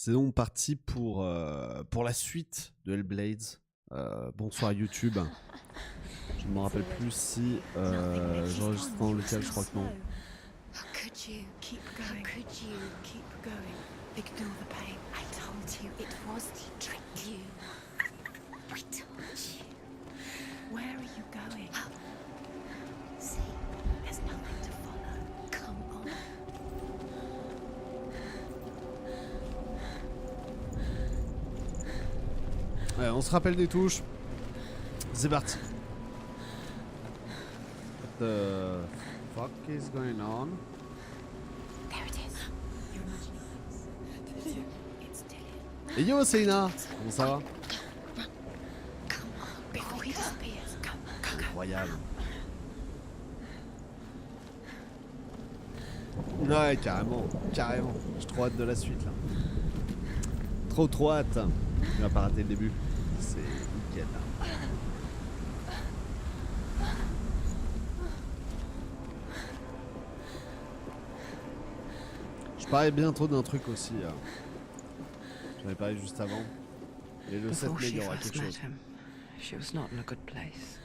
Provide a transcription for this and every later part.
C'est donc parti pour la suite de Hellblade. Bonsoir YouTube. Je ne me rappelle plus si j'enregistre dans le local, je crois que non. How could you keep going? How could you keep going? Ignore the pain. I told you it was to trick you. I told you. Where are you going? See, there's nothing to follow. Come on. Ouais, on se rappelle des touches. C'est parti. What the fuck is going on? There it is. You're imagining this. It's Dillian. Et yo, Seina! Comment ça va? Run. Come on. Before he disappears. Go. Incroyable. Ouais, carrément. J'ai trop hâte de la suite là. Trop hâte. Il va pas rater le début. C'est nickel là. Je parlais bientôt d'un truc aussi. J'en ai parlé juste avant. Et le 7 mai, il y aura quelque chose. She was not in a good place.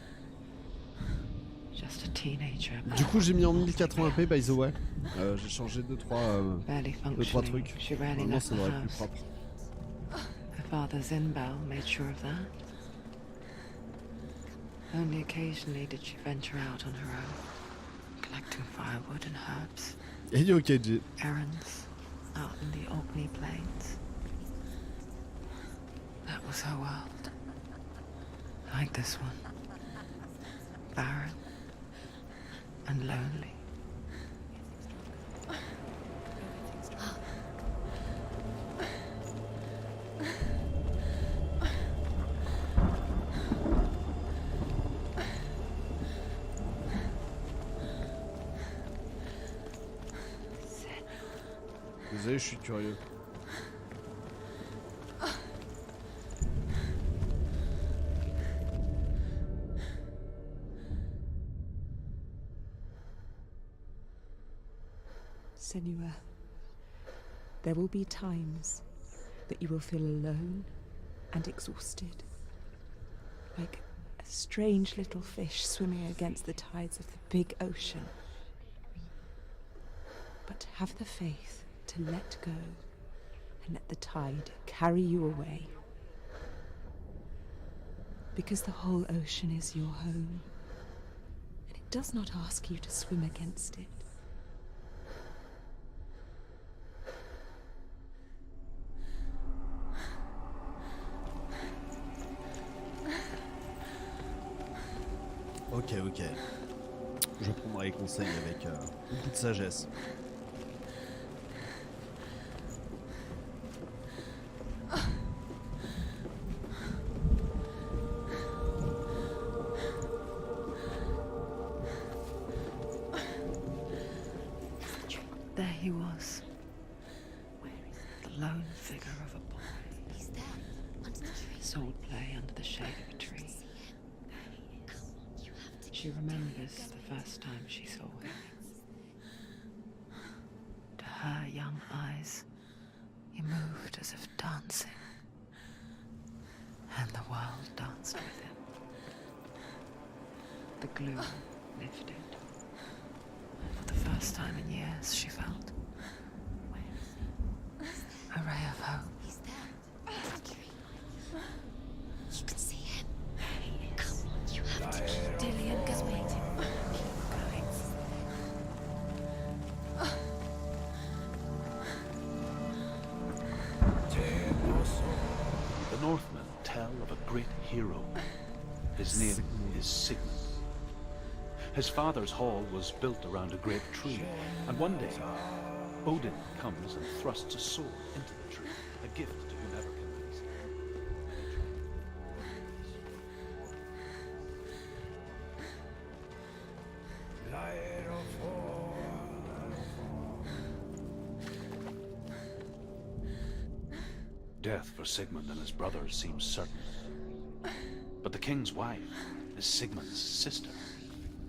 Just a teenager. Du coup, j'ai mis en 1080p, by the way. J'ai changé 2-3 Barely trucs. functioning. She rarely Normalement, left ça the devrait être plus house. propre. Her father Zinbal made sure of that. Only occasionally did she venture out on her own, collecting firewood and herbs, Et yo, KJ. errands out in the Orkney Plains. That was her world. Like this one. Barren and lonely. Désolé, je suis curieux. Senua, there will be times that you will feel alone and exhausted, like a strange little fish swimming against the tides of the big ocean. But have the faith to let go and let the tide carry you away. Because the whole ocean is your home, and it does not ask you to swim against it. Ok. Je prendrai les conseils avec beaucoup de sagesse. There he was, the lone figure of a boy. He's there. Under the tree. Sword play under the shade of a tree. She remembers the first time she saw him. To her young eyes, he moved as if dancing, and the world danced with him. The gloom lifted. For the first time in years, she felt a ray of hope. He's there. Under the tree. You can see him. Come on, you have to keep Dillian goes waiting. Keep going. The Northmen tell of a great hero. His name is Sigmund. His father's hall was built around a great tree, and one day Odin comes and thrusts a sword into the tree, a gift to whomever can raise it. Death for Sigmund and his brothers seems certain. But the king's wife is Sigmund's sister,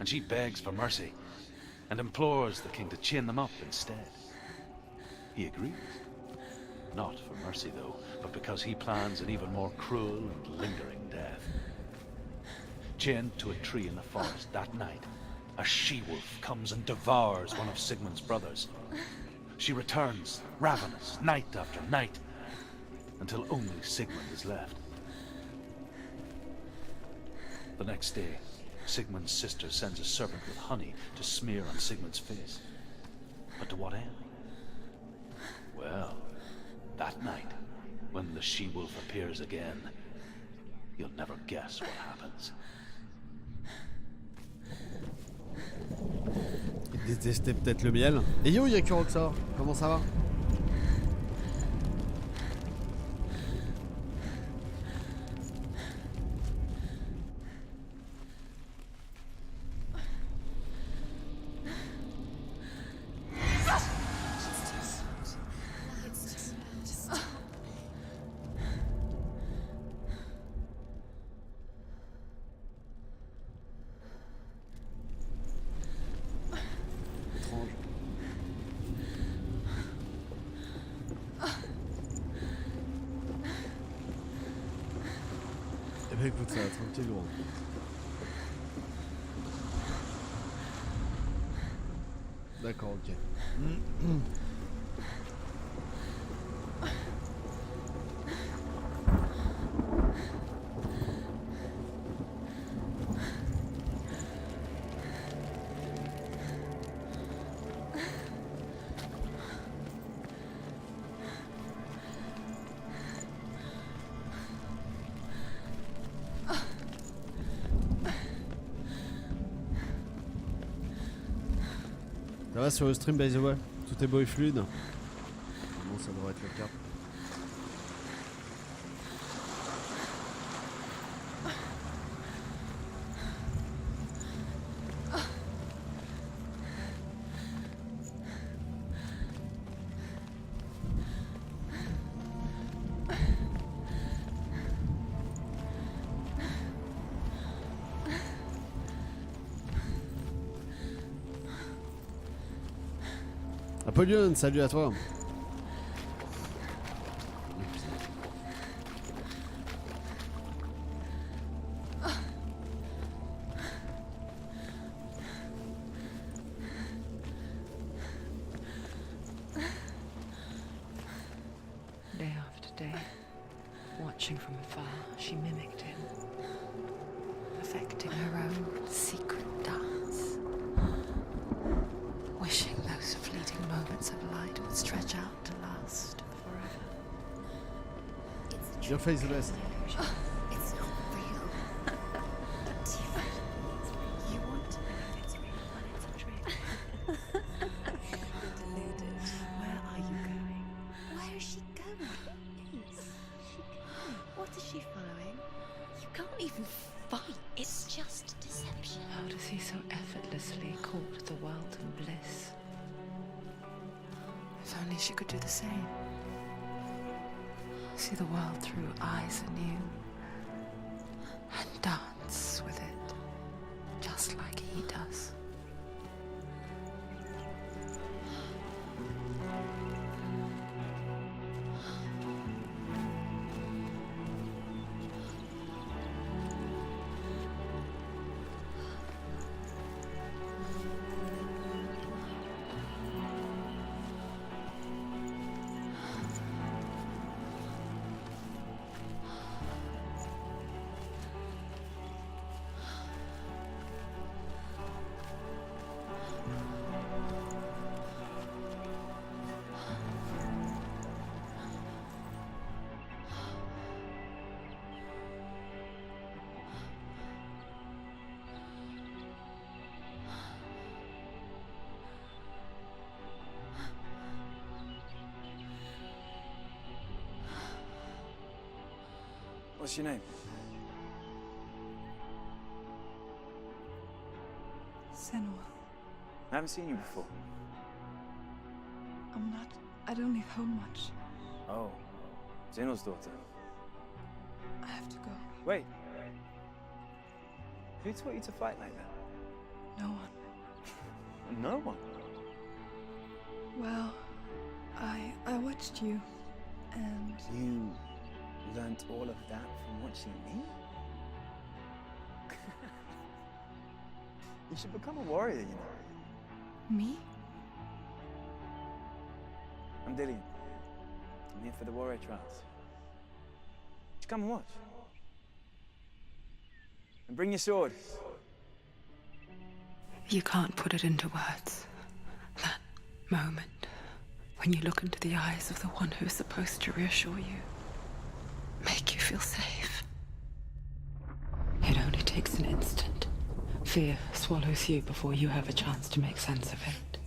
and she begs for mercy and implores the king to chain them up instead. He agrees. Not for mercy, though, but because he plans an even more cruel and lingering death. Chained to a tree in the forest that night, a she-wolf comes and devours one of Sigmund's brothers. She returns, ravenous, night after night, until only Sigmund is left. The next day, Sigmund's sister sends a serpent with honey to smear on Sigmund's face. But to what end? Well, that night, when the she-wolf appears again, you'll never guess what happens. Il détestait peut-être le miel. Et yo, y'a que Roxor. Comment ça va? Eh ben écoute, ça va tranquille, loin. D'accord, ok. Ça va sur le stream, by the way? Tout est beau et fluide? Bon, ça devrait être le cas. Apollyon, salut à toi. Day after day, watching from afar, she mimicked him, perfecting her own secret dance, wishing those fleeting moments of light would stretch out to last forever. Your face rest. It's not real. But you want to believe it's real when it's a trick. You're deluded. Where are you going? Where is she going? What is she following? You can't even fight. It's just deception. How does he so effortlessly court the world and bliss? If only she could do the same. See the world through eyes anew and dance with it, just like he does. What's your name? Senua. I haven't seen you before. I don't leave home much. Oh, Zeno's daughter. I have to go. Wait. Who taught you to fight like that? No one. No one. Well, I watched you You learnt all of that from watching me? You should become a warrior, you know. Me? I'm Dillian. I'm here for the warrior trials. Just come and watch. And bring your sword. You can't put it into words. That moment when you look into the eyes of the one who's supposed to reassure you, make you feel safe. It only takes an instant. Fear swallows you before you have a chance to make sense of it.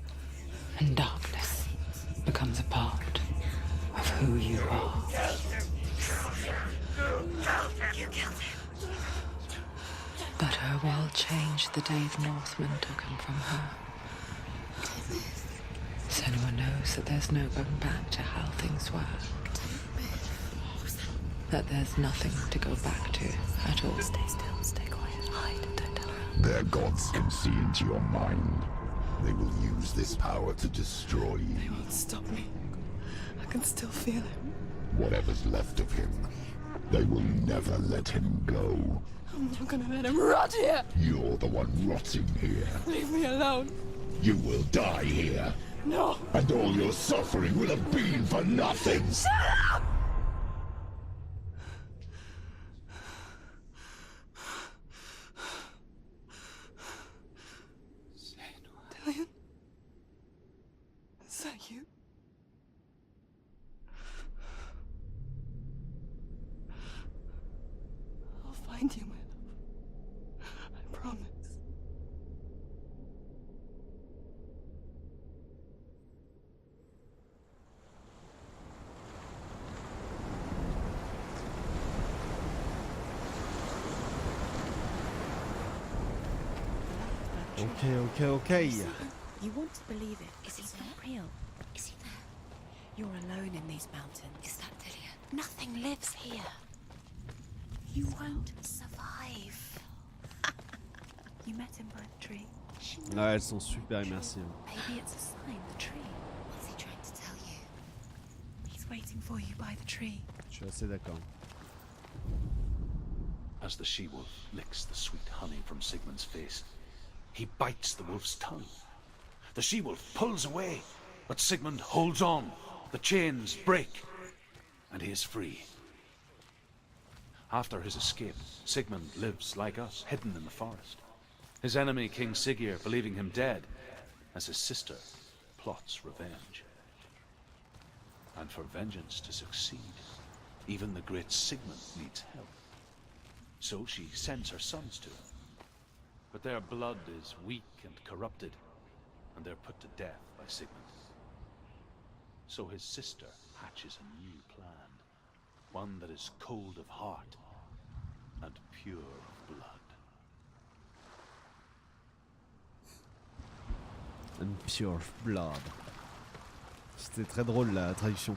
And darkness becomes a part of who you are. You killed him. But her world changed the day the Northmen took him from her. Senua knows that there's no going back to how things were. That there's nothing to go back to at all. Stay still, stay quiet, hide, don't tell her. Their gods can see into your mind. They will use this power to destroy you. They won't stop me. I can still feel him. Whatever's left of him, they will never let him go. I'm not gonna let him rot here. You're the one rotting here. Leave me alone. You will die here. No. And all your suffering will have been for nothing. Shut up! Dillian? Is that you? I'll find you, my love. I promise. Ok. You want to believe it. Is it's not real. Is he there? You're alone in these mountains. Is that Dillian? Nothing lives here. You won't survive. You met him by the tree. Ouais, elles sont super immersives. Maybe it's a sign, the tree. What's he trying to tell you? He's waiting for you by the tree. Je suis assez d'accord. As the she-wolf licks the sweet honey from Sigmund's face, he bites the wolf's tongue. The she-wolf pulls away, but Sigmund holds on. The chains break, and he is free. After his escape, Sigmund lives like us, hidden in the forest. His enemy, King Siggeir, believing him dead, as his sister plots revenge. And for vengeance to succeed, even the great Sigmund needs help. So she sends her sons to him. But their blood is weak and corrupted, and they're put to death by Sigmund. So his sister hatches a new plan, one that is cold of heart and pure of blood. And pure blood. C'était très drôle la traduction.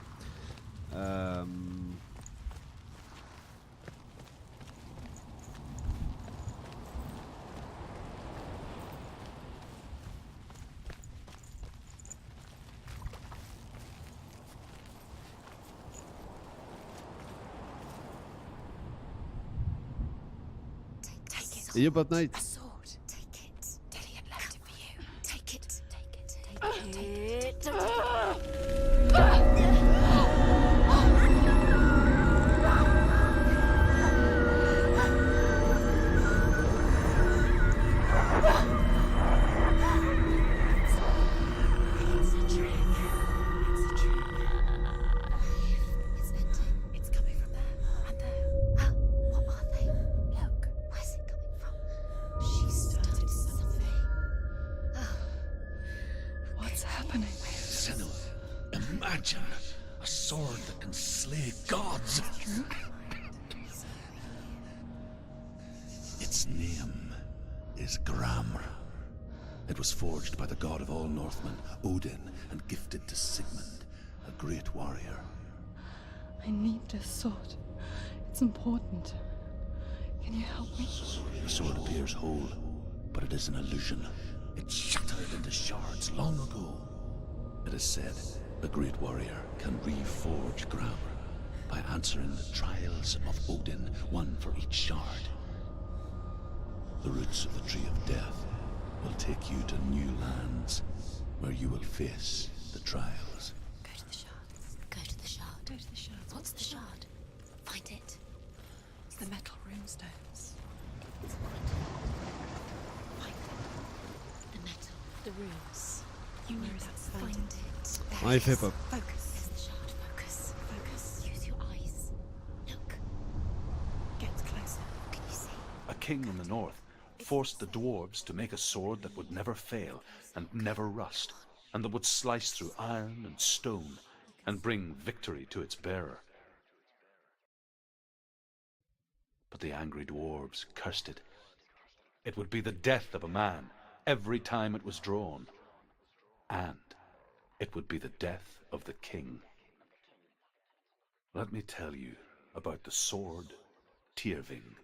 Take it. Ayez pas de night. A sword. Take it. Dillian left it for you. Take it. Take it. Take it. Take it. It's a trick. It's a trick. It's ending. It's coming from there and there. What are they? Look, where's it coming from? She started something. What's happening? Senua, imagine a sword that can slay gods. Its name is Gramr. It was forged by the god of all Northmen, Odin, and gifted to Sigmund, a great warrior. I need this sword. It's important. Can you help me? The sword appears whole, but it is an illusion. It shattered into shards long ago. It is said a great warrior can reforge Gramr. answering the trials of Odin, one for each shard. The roots of the Tree of Death will take you to new lands, where you will face the trials. Go to the shards. Go to the shard. Go to the shards. What's the shard? Find it. It's the metal runestones. Find it. The metal. The runes. You Where need is that. it? Find it. There Ouais, il it fait is. pop. Focus. There's the shard. Focus. Focus. Use your eyes. Look. Get closer. What can you see? A king in the north forced the dwarves to make a sword that would never fail and never rust, and that would slice through iron and stone and bring victory to its bearer. But the angry dwarves cursed it. It would be the death of a man every time it was drawn, and it would be the death of the king. Let me tell you about the sword Tyrving.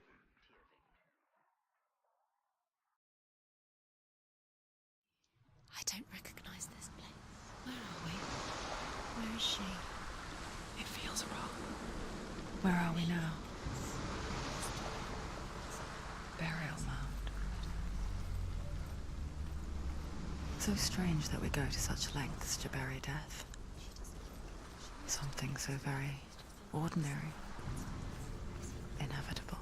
I don't recognize this place. Where are we? Where is she? It feels wrong. Where are we now? Burial mound. So strange that we go to such lengths to bury death. Something so very ordinary, inevitable.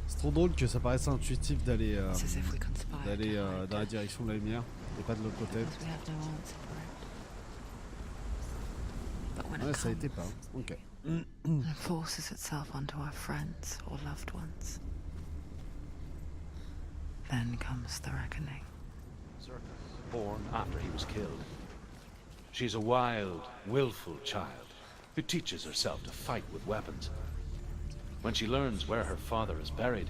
C'est trop drôle que ça paraisse intuitif d'aller It's as if we conspired to hide dans la death, direction de la lumière et pas de l'autre côté. because we have no answer for it. But when Ouais, it ça a comes, été pas. Ok. and it forces itself onto our friends or loved ones, then comes the reckoning. Born after he was killed. She's a wild, willful child who teaches herself to fight with weapons. When she learns where her father is buried,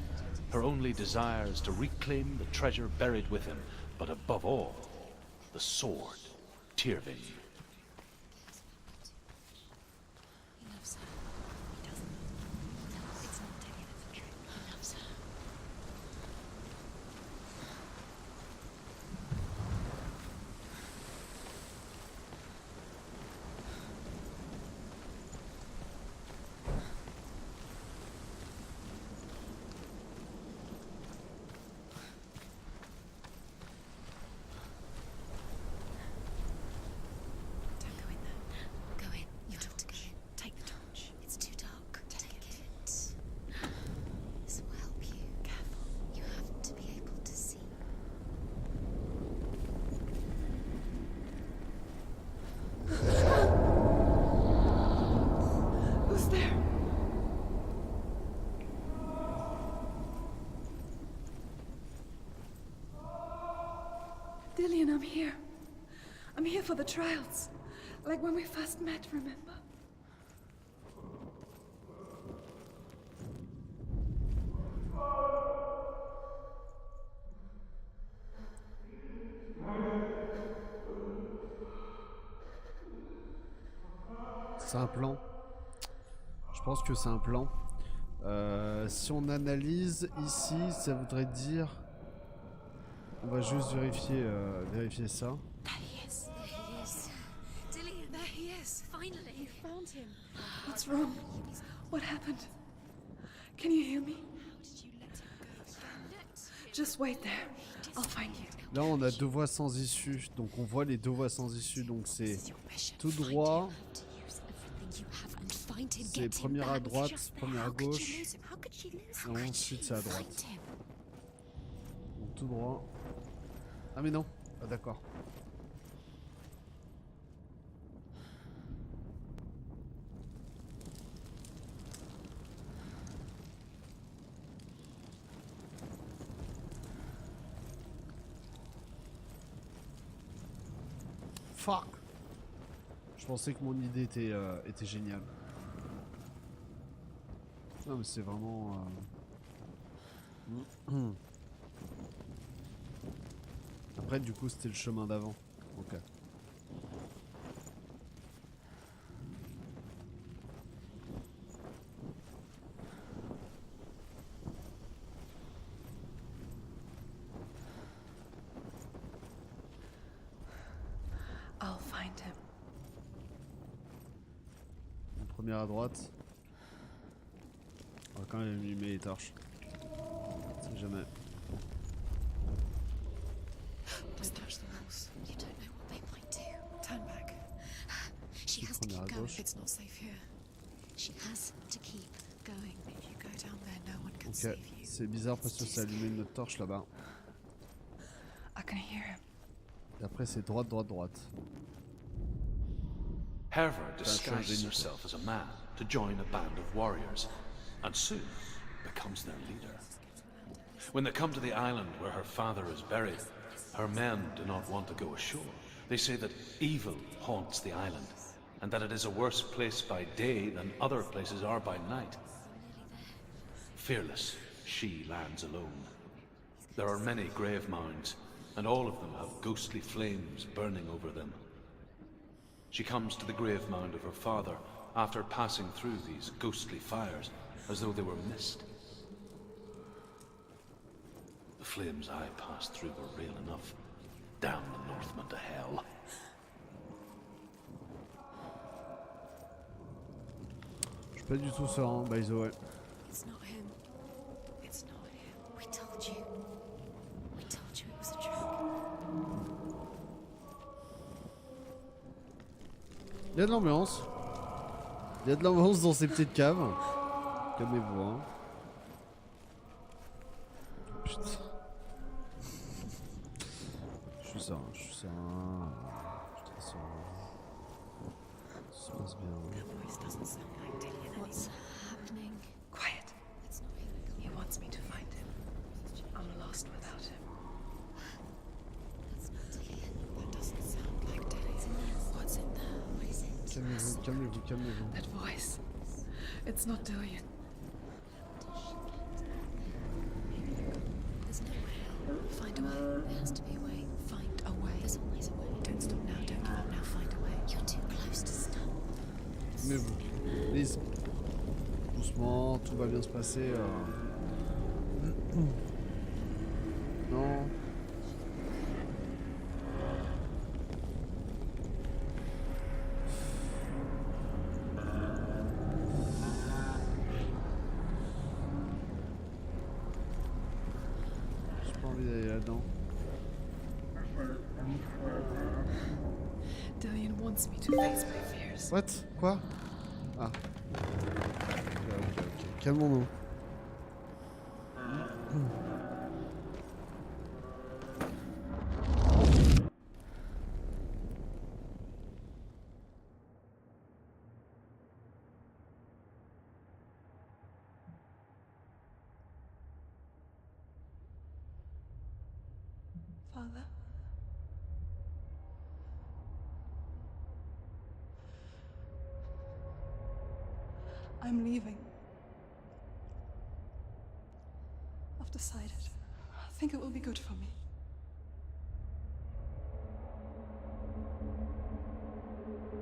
her only desire is to reclaim the treasure buried with him, but above all, the sword, Tyrving. He loves her. He doesn't. It's not any of the truth. He loves her. Don't go in there. Go in. You have to go in. Take the torch. It's too dark. Take it. This will help you. Careful. You have to be able to see. Who's there? Dillian, I'm here. I'm here for the trials. Like when we first met, remember? C'est un plan. Je pense que c'est un plan. Si on analyse ici, ça voudrait dire... On va juste vérifier ça. There he is. There he is. Dillian. There he is. Finally. You found him. What's wrong? What happened? Can you hear me? How did you let him go? Just wait there. I'll find you. Là, on a deux voies sans issue. Donc on voit les deux voies sans issue. Donc c'est tout droit. C'est première à droite, première à gauche. Et ensuite c'est à droite. Donc tout droit. Ah mais non. Ah d'accord. Fuck. Je pensais que mon idée était géniale. Non mais c'est vraiment... Après du coup c'était le chemin d'avant. Ok. I'll find him. Première à droite. On va quand même allumer les torches. Si jamais. Don't touch the walls. You don't know what they might do. Turn back. She has to Prendre à keep going gauche. if it's not safe here. She has to keep going. If you go down there, no one can Ok, save you. c'est bizarre parce que c'est allumé une autre torche là-bas. I can hear him. Et après c'est droite, droite, droite. Herva disguises herself as a man to join a band of warriors, and soon becomes their leader. When they come to the island where her father is buried, her men do not want to go ashore. They say that evil haunts the island, and that it is a worse place by day than other places are by night. Fearless, she lands alone. There are many grave mounds, and all of them have ghostly flames burning over them. She comes to the grave mound of her father after passing through these ghostly fires as though they were mist. The flames I passed through were real enough. Damn the Northmen to hell. Je suis pas du tout serein, by the way. It's not him. It's not him. We told you. We told you it was a trick. Il y a de l'ambiance. Il y a de l'ambiance dans ces petites caves. Calmez-vous, hein. Putain. Je suis serein, je suis serein. Putain, serein. Ça se passe bien. That voice doesn't sound like Dillian. What's happening? Quiet. It's not him. He wants me to find him. I'm lost without him. That's not Dillian. That doesn't sound like Dillian. What's in there? What is it? Calmez-vous, calmez-vous, calmez-vous. That voice. It's not Dillian. There's no way out. Find a way. There has to be a way. Find a way. There's always a way. Don't stop now. Don't give up now. Find a way. You're too close to stop. Calmez-vous. Please. Doucement, tout va bien se passer. Non. J'ai pas envie d'aller là-dedans. Dillian wants me to face my fears. What? Quoi? Ah. Ok. Calmons-nous. Father? I'm leaving. I've decided. I think it will be good for me.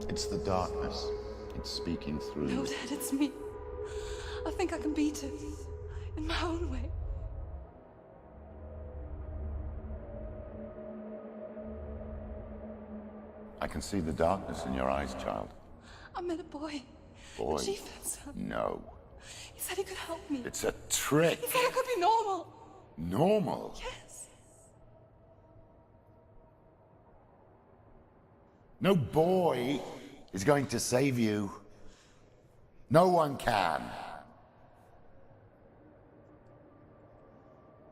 It's the darkness. It's speaking through No, you. Dad, it's me. I think I can beat it. In my own way. I can see the darkness in your eyes, child. I met a boy. Boy. The chieftain's son. No. He said he could help me. It's a trick. He said I could be normal. Normal. Yes. No boy is going to save you. No one can.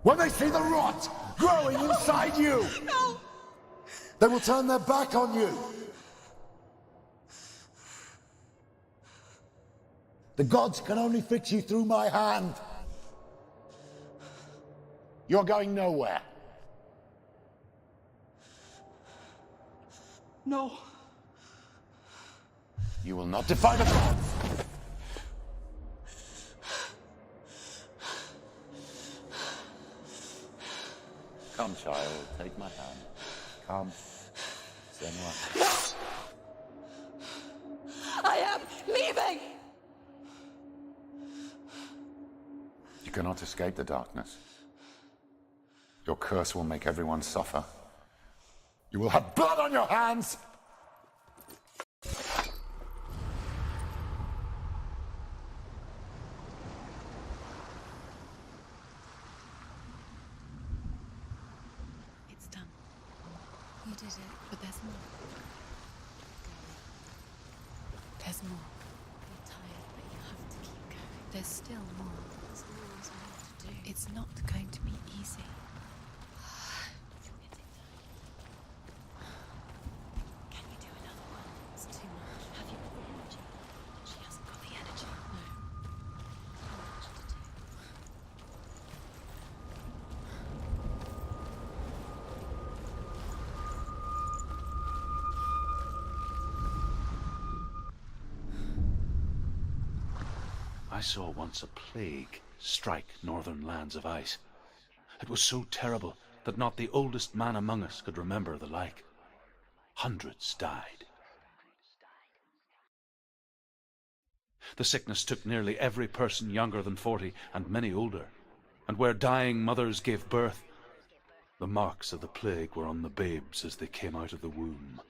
When they see the rot growing inside you, No! they will turn their back on you. The gods can only fix you through my hand. You're going nowhere. No. You will not defy the gods. Come, child, take my hand. Come. Senua. I am leaving! You cannot escape the darkness. Your curse will make everyone suffer. You will have blood on your hands! did it. But there's more. There's more. You're tired, but you have to keep going. There's still more. There's always more to do. It's not going to be easy. You're getting tired. Can you do another one? It's too much. Have you got the energy? She hasn't got the energy. No. Too much to do. I saw once a plague strike northern lands of ice. It was so terrible that not the oldest man among us could remember the like. Hundreds died. The sickness took nearly every person younger than 40 and many older. And where dying mothers gave birth, the marks of the plague were on the babes as they came out of the womb.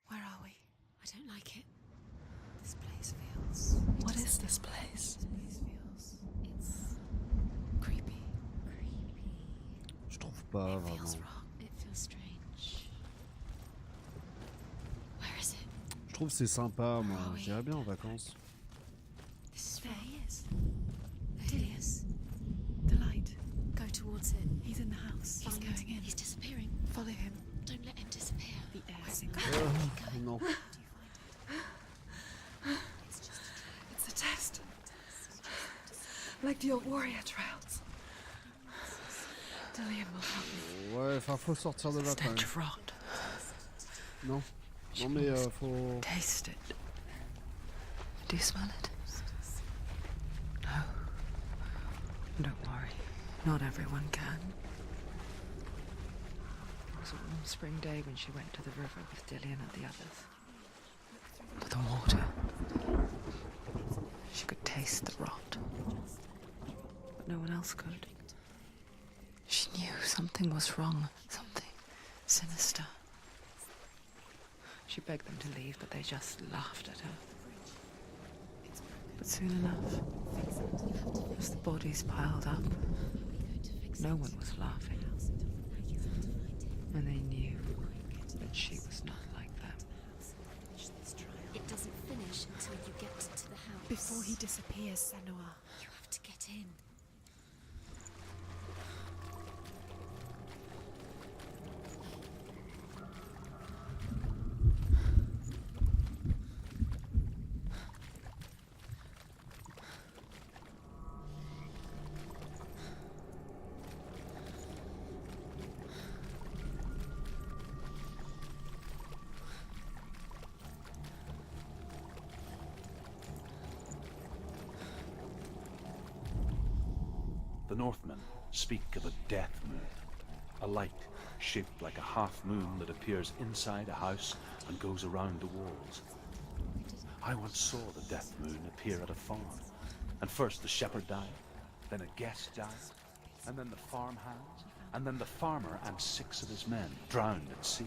Where are we? I don't like it. This place feels... What is this place? This place feels... It's... creepy. Creepy. Je trouve pas It feels vraiment. wrong. It feels strange. Where is it? Je trouve que c'est sympa, moi. J'irais bien en vacances. This is wrong. There he is. There he is. The light. Go towards it. He's in the house. He's going in. He's disappearing. Follow him. Don't let him disappear. The air. Where's it going? Non. How do you find it? It's just a It's a test. Like the old warrior trials. Dillian will help me. Ouais, enfin, faut sortir de là quand même. Stench of rot. Non. Non, mais faut. Taste it. Do you smell it? No. Don't worry. Not everyone can. It was a warm spring day when she went to the river with Dillian and the others. But the water. She could taste the rot. But no one else could. She knew something was wrong. Something sinister. She begged them to leave, but they just laughed at her. But soon enough, as the bodies piled up, no one was laughing. And they knew that she was not like them. It doesn't finish until you get to the house. Before he disappears, Senua. You have to get in. The Northmen speak of a death moon, a light shaped like a half moon that appears inside a house and goes around the walls. I once saw the death moon appear at a farm, and first the shepherd died, then a guest died, and then the farmhands, and then the farmer and 6 of his men drowned at sea.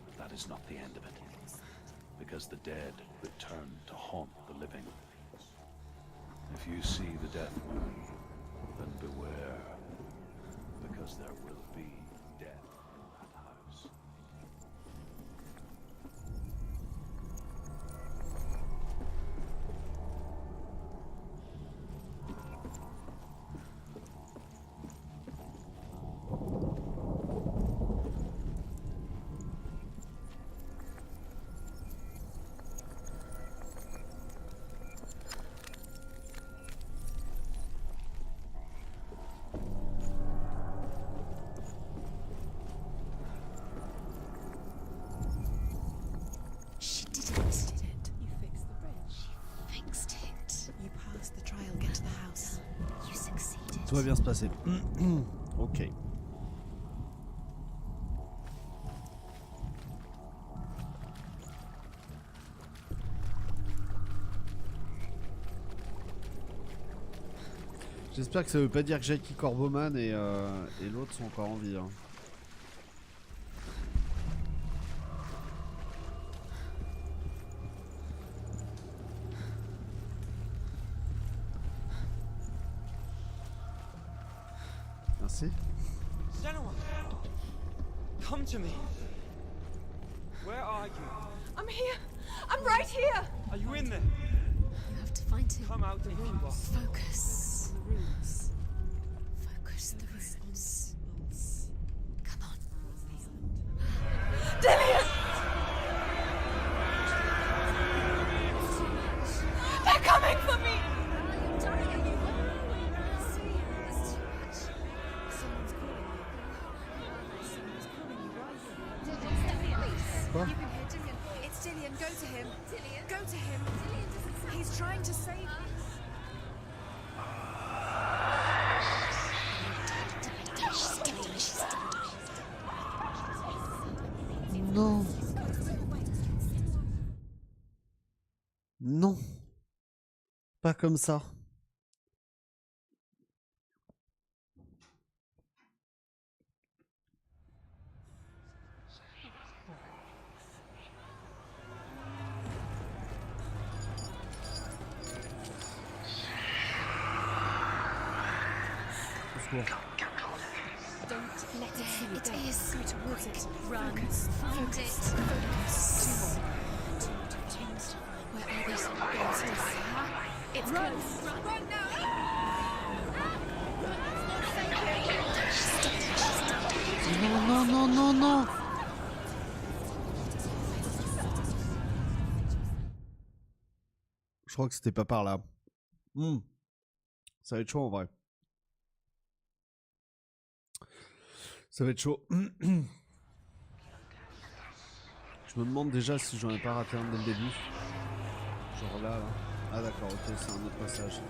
But that is not the end of it, because the dead return to haunt the living. If you see the death moon, then beware, because there will be death in that house. She did it. You fixed the bridge. She fixed it. You passed the trial, get to the house. You succeeded. Tout va bien se passer. Ok. J'espère que ça veut pas dire que Jackie Corboman et l'autre sont encore en vie. Hein. Merci. Senua! Come to me. Where are you? I'm here. I'm right here. Are you in there? You have to find him. Come out if you are. Focus. Focus the runes. Come on. Dillian! They're coming for me! Quoi? You can hear Dillian. It's Dillian. Go to him. Dillian. Go to him. He's trying to save you. Non. Non. Pas comme ça. Au secours. Don't let it see. It is. Go towards it. Run. Find it. Focus. Where are these things? It's close. Run now. Non, non, non, non, non. Je crois que c'était pas par là. Ça va être chaud en vrai. Ça va être chaud. Je me demande déjà si j'en ai pas raté un dès le début. Genre là, là. Ah d'accord, ok, c'est un autre passage.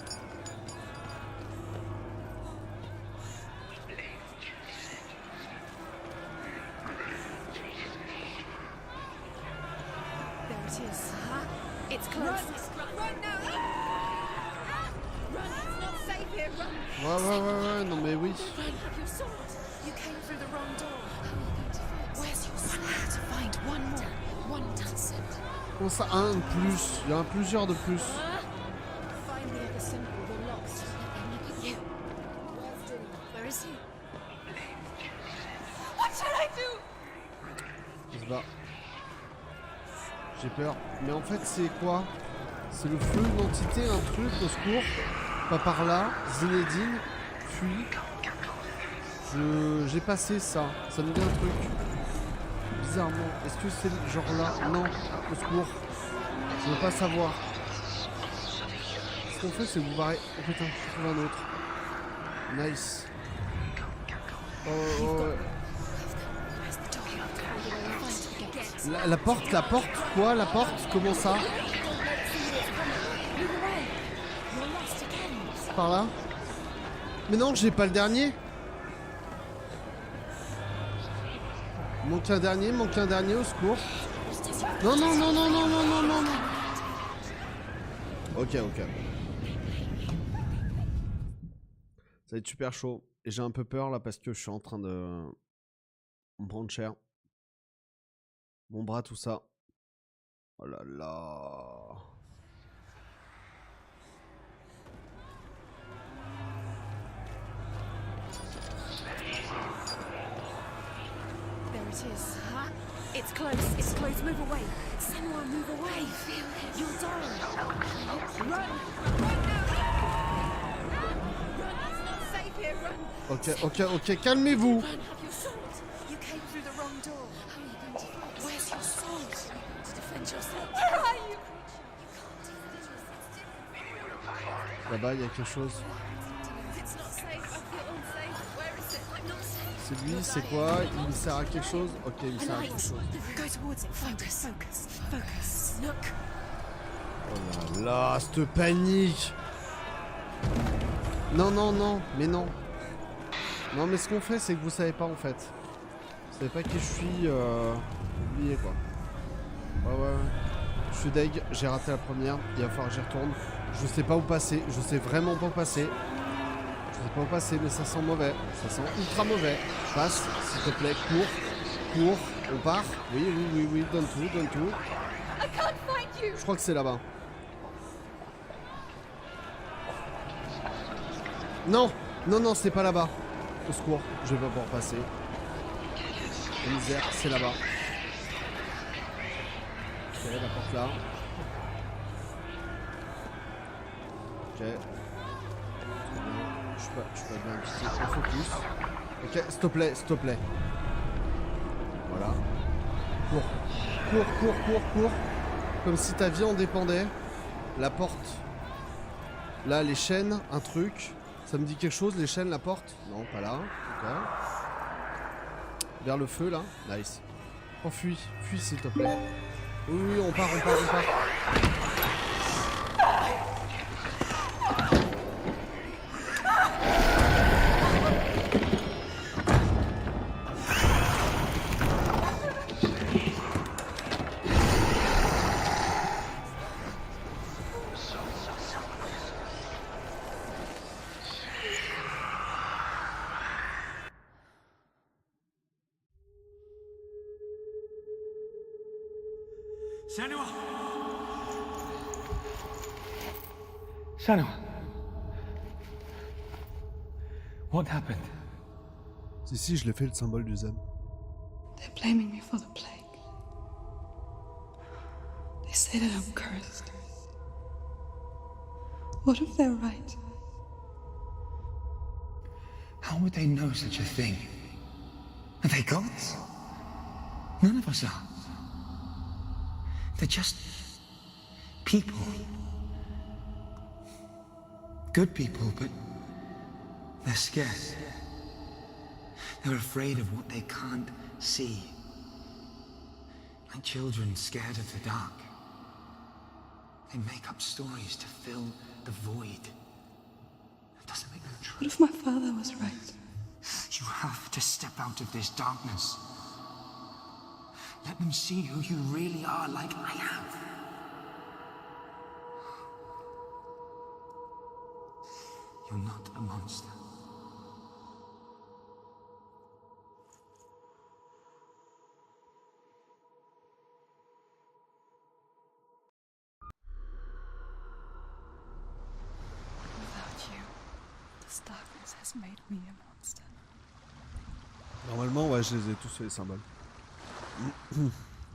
There it is. It's close. Run now. Run. It's not safe here. Run. Ouais, non mais oui. Run. Have your sword. You came through the wrong door. How are you going to fix? Where's your sword? I have to find one more. One does it. Comment ça, un de plus? Il y en a plusieurs de plus. Find the other symbol. The locks. Just let them look at you. Where's Dillian? Where is he? What shall I do? Il se bat. J'ai peur. Mais en fait, c'est quoi? C'est le feu, une entité, un truc, au secours. Pas par là. Zinedine. Fuis. J'ai passé ça. Ça me dit un truc. Bizarrement. Est-ce que c'est genre là? Non. Au secours. Je veux pas savoir. Ce qu'on fait, c'est vous barrer. Oh putain, je trouve un autre. Nice. Oh. La porte, quoi? La porte? Comment ça? Par là? Mais non, j'ai pas le dernier. Manque un dernier, au secours. Non. Ok. Ça va être super chaud. Et j'ai un peu peur là parce que je suis en train de me prendre cher. Mon bras, tout ça. Oh là là. There it is. It's close. It's close. Move away. Senua, move away. Feel it. You'll die. Run. Run now. Run. It's not safe here. Run. Ok. Calmez-vous. Run. Have your sword. You came through the wrong door. How are you going to fight? Where's your sword? To defend yourself. Where are you? Là-bas, il y a quelque chose. It's not safe. I feel unsafe. Where is it? I'm not safe. C'est lui, c'est quoi? Il me sert à quelque chose? Ok, il me sert à quelque chose. Go towards it. Focus. Look. Oh là là, cette panique! Non, mais non. Non, mais ce qu'on fait, c'est que vous savez pas en fait. Vous savez pas qui je suis, oubliez quoi. Ouais. Je suis deg, j'ai raté la première, il va falloir que j'y retourne. Je sais pas où passer, je sais vraiment pas où passer. Je sais pas où passer, mais ça sent mauvais. Ça sent ultra mauvais. Passe, s'il te plaît, cours. On part. Oui, donne tout. I can't find you. Je crois que c'est là-bas. Non, c'est pas là-bas. Au secours, je vais pas pouvoir passer. La misère, c'est là-bas. Ok, la porte là. Ok. Je suis pas bien habitué. En focus. Ok, s'il te plaît, s'il te plaît. Voilà. Cours. Comme si ta vie en dépendait. La porte. Là, les chaînes, un truc. Ça me dit quelque chose, les chaînes, la porte? Non, pas là. Ok. Vers le feu, là. Nice. Oh, fuis, s'il te plaît. Oui, on part. Senua! Senua! What happened? Si, je l'ai fait, le symbole du zen. They're blaming me for the plague. They say that I'm cursed. What if they're right? How would they know such a thing? Are they gods? None of us are. They're just people. Good people, but they're scared. They're afraid of what they can't see. Like children scared of the dark. They make up stories to fill the void. That doesn't make them true. What if my father was right? You have to step out of this darkness. Let them see who you really are, like I have. You're not a monster. Without you, this darkness has made me a monster. Normalement, ouais, je les ai tous fait les symboles.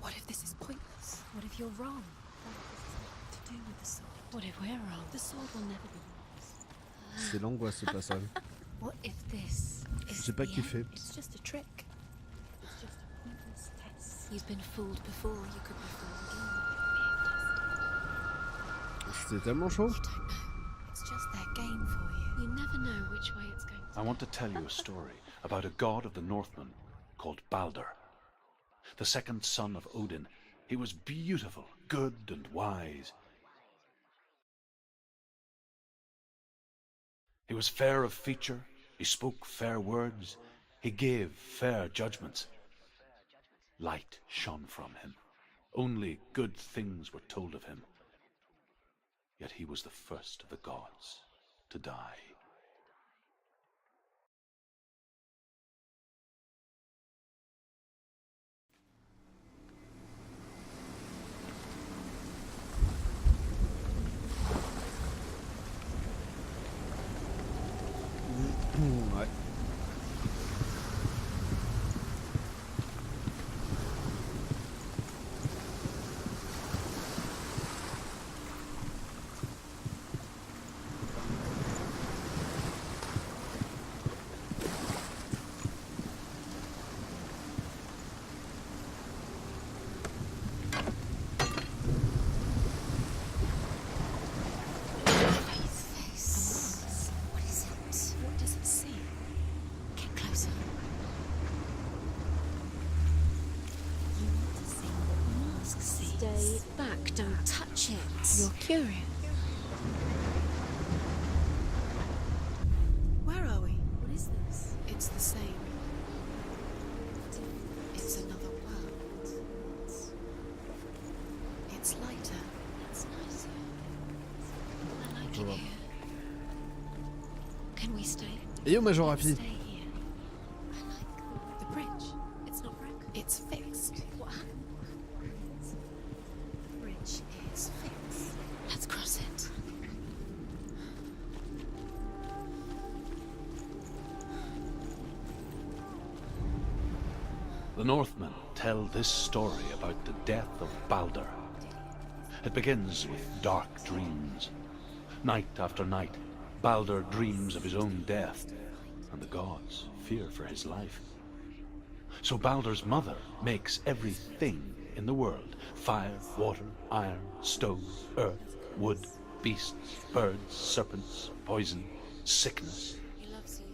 What if this is pointless? What if you're wrong? What if this is nothing to do with the sword? What if we're wrong? The sword will never be yours. C'est l'angoisse ce passage. What if this is J'ai pas the kiffé. end? It's just a trick. It's just a pointless test. You've been fooled before, you could be fooled again. C'était tellement chaud. You don't know. It's just their game for you. You never know which way it's going to I want to tell you a story about a god of the Northmen called Balder. The second son of Odin. He was beautiful, good and wise. He was fair of feature, he spoke fair words, he gave fair judgments. Light shone from him. Only good things were told of him. Yet he was the first of the gods to die. Ouais. What is it? What does it see? Get closer. You want to see what the mask sees. Stay back, don't touch it. You're curious. Where are we? What is this? It's the same. It's another world. It's lighter. It's nicer. I like it here. Can we stay? Et yo, Major Happy. Stay here. I like the bridge. It's not broken. It's fixed. What happened? The bridge is fixed. Let's cross it. The Northmen tell this story about the death of Baldur. It begins with dark dreams. Night after night, Baldur dreams of his own death, and the gods fear for his life. So Baldur's mother makes everything in the world: fire, water, iron, stone, earth, wood, beasts, birds, serpents, poison, sickness,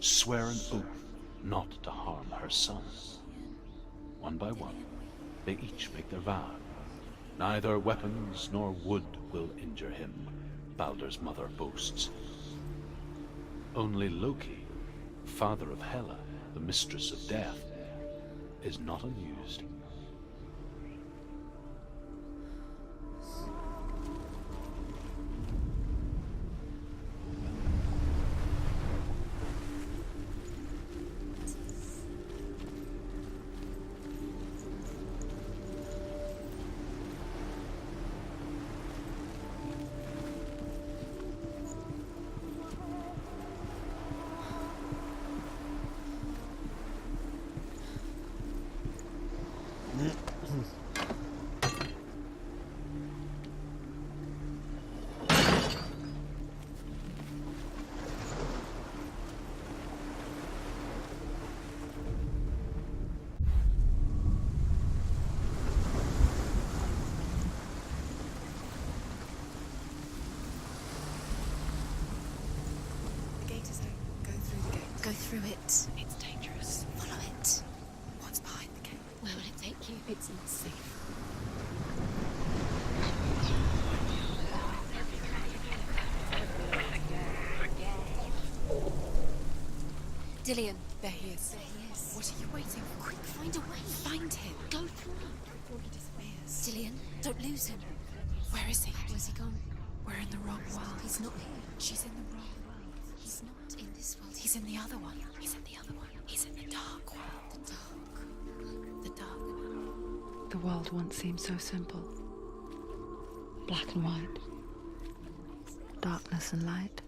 swear an oath not to harm her son. One by one, they each make their vow. Neither weapons nor wood will injure him, Baldur's mother boasts. Only Loki, father of Hela, the mistress of death, is not amused. Go through it. It's dangerous. Follow it. What's behind the gate? Where will it take you? It's not safe. Dillion. There he is. There he is. What are you waiting for? Quick, find a way. Find him. Go through. Before he disappears. Dillion, don't lose him. Where is he? Where's he gone? We're in the wrong world. He's not here. She's in the wrong world. He's not in this world. He's in the other one. He's in the other one. He's in the dark world. The dark. The dark. The world once seemed so simple. Black and white. Darkness and light.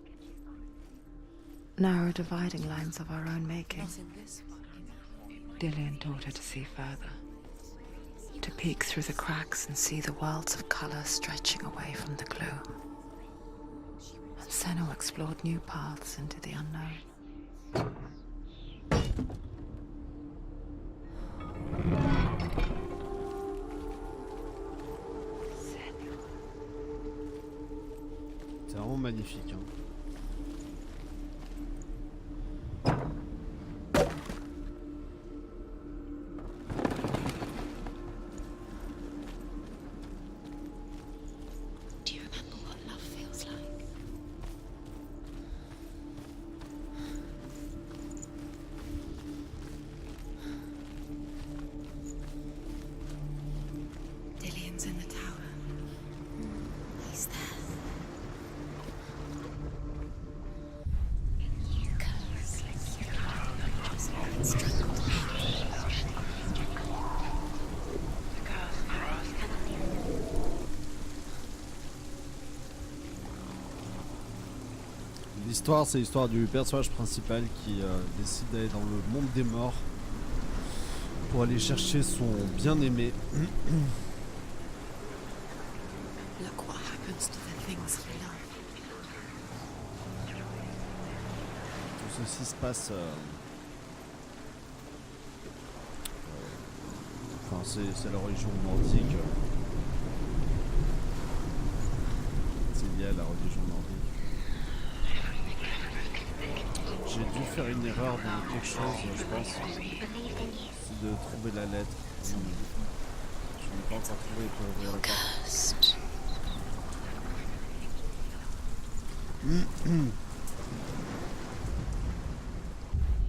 Narrow dividing lines of our own making. Not in this one. Dillion taught her to see further. To peek through the cracks and see the worlds of color stretching away from the gloom. And Senua explored new paths into the unknown. C'est vraiment magnifique, hein. Do you remember what love feels like? Dillion's in the tower. He's there. L'histoire, c'est l'histoire du personnage principal qui décide d'aller dans le monde des morts pour aller chercher son bien-aimé. Look what happens to the things we love. Tout ceci se passe... Enfin, c'est la religion nordique. C'est lié à la religion nordique. J'ai dû faire une erreur dans quelque chose, je pense. C'est de trouver la lettre. Je n'ai pas encore trouvé pour ouvrir la porte.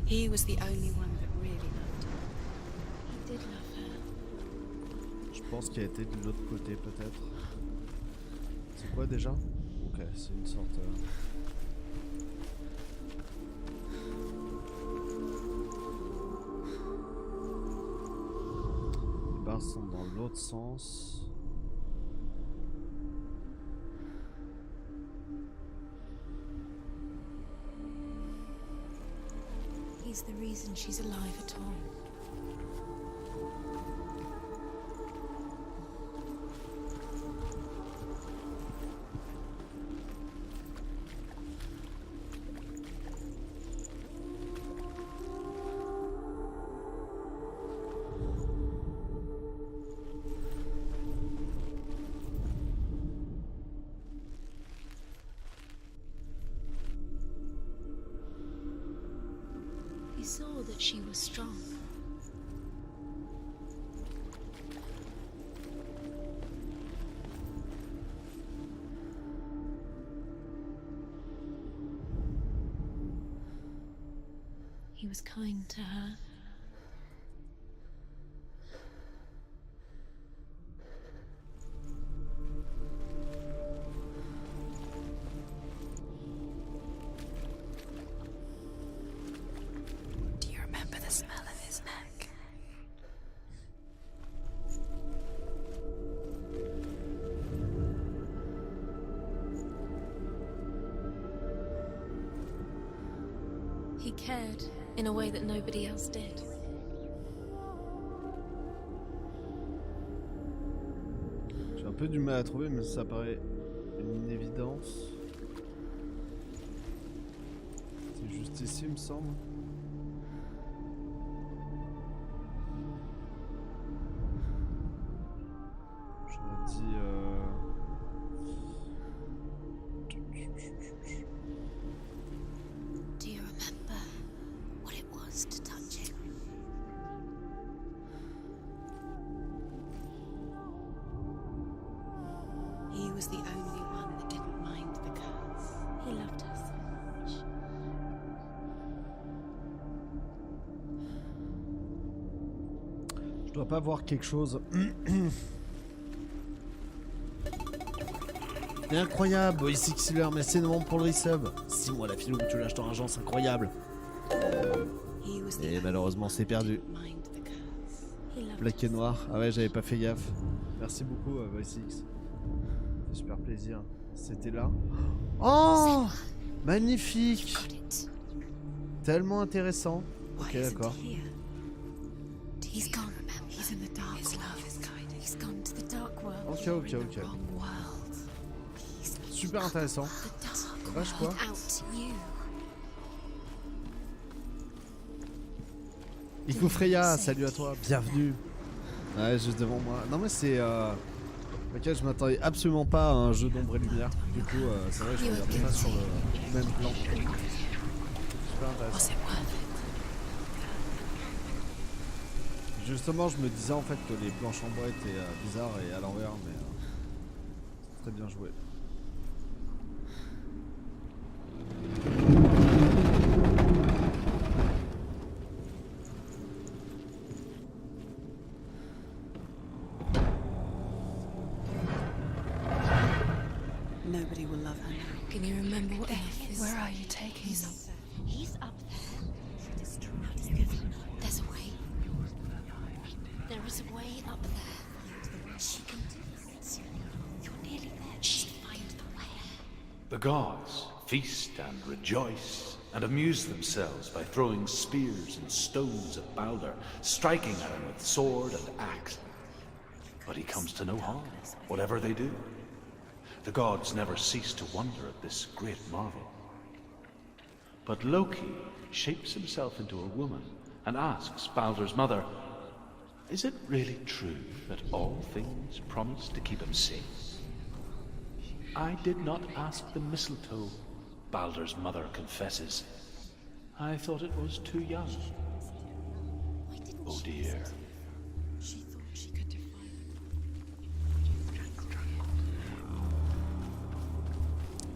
He was the only one that really loved her. He did love her. Je pense qu'il a été de l'autre côté, peut-être. C'est quoi déjà? Ok, c'est une sorte... Les barres sont dans l'autre sens. He's the reason she's alive at all. He saw that she was strong. He was kind to her. Do you remember the smell of his neck? He cared in a way that nobody else did. J'ai un peu du mal à trouver, mais ça paraît une évidence. C'est juste ici, il me semble. J'aurais dit... Do you remember what it was to touch him? He was the only one that didn't mind the curse. He loved her so much. Je dois pas voir quelque chose. C'est incroyable, Boy Sixler, mais c'est non pour le resub. 6 mois la philo, tu lâches ton argent, c'est incroyable. He was the Et only malheureusement, c'est perdu. one that didn't mind the curse. He loved Black her et so noir. Ah ouais, j'avais pas fait gaffe. Merci beaucoup, Boy Six. C'est super plaisir. C'était là. Oh, magnifique. Got it. Tellement intéressant. Why Ok, isn't d'accord. he here? He's gone, remember? He's in the dark His world. love is guiding. He's gone to the dark world. Ok, You're ok, in ok. the wrong world. Super intéressant. The dark Vache quoi. world without you. Iku Freya, salut à toi, bienvenue. Ouais, juste devant moi. Non mais c'est... Ok, je m'attendais absolument pas à un jeu d'ombre et lumière. Du coup, c'est vrai que je regardais pas sur le même plan. Super intéressant. Was it worth it? Justement, je me disais en fait que les planches en bois étaient bizarres et à l'envers, mais c'est très bien joué. Nobody will love her now. Can you remember what life is? Where are you taking He's them? up there. He's up there. There's a way. There is a way up there. She can do it. You're nearly there. She'll find the way. The gods feast and rejoice and amuse themselves by throwing spears and stones at Balder, striking at him with sword and axe. But he comes to no harm, whatever they do. The gods never cease to wonder at this great marvel. But Loki shapes himself into a woman and asks Balder's mother, "Is it really true that all things promise to keep him safe?" "I did not ask the mistletoe," Balder's mother confesses. "I thought it was too young." Why didn't Oh she dear. listen to him? She thought she could define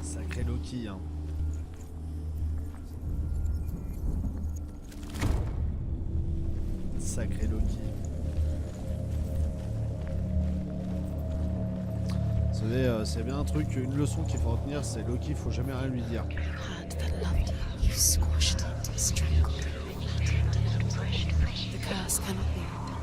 Sacré Loki, hein. Sacré Loki. Vous savez, s'il y a bien un truc, une leçon qu'il faut retenir, c'est Loki, faut jamais rien lui dire. heart that loved you. You squashed it, strangled it, The curse cannot be undone.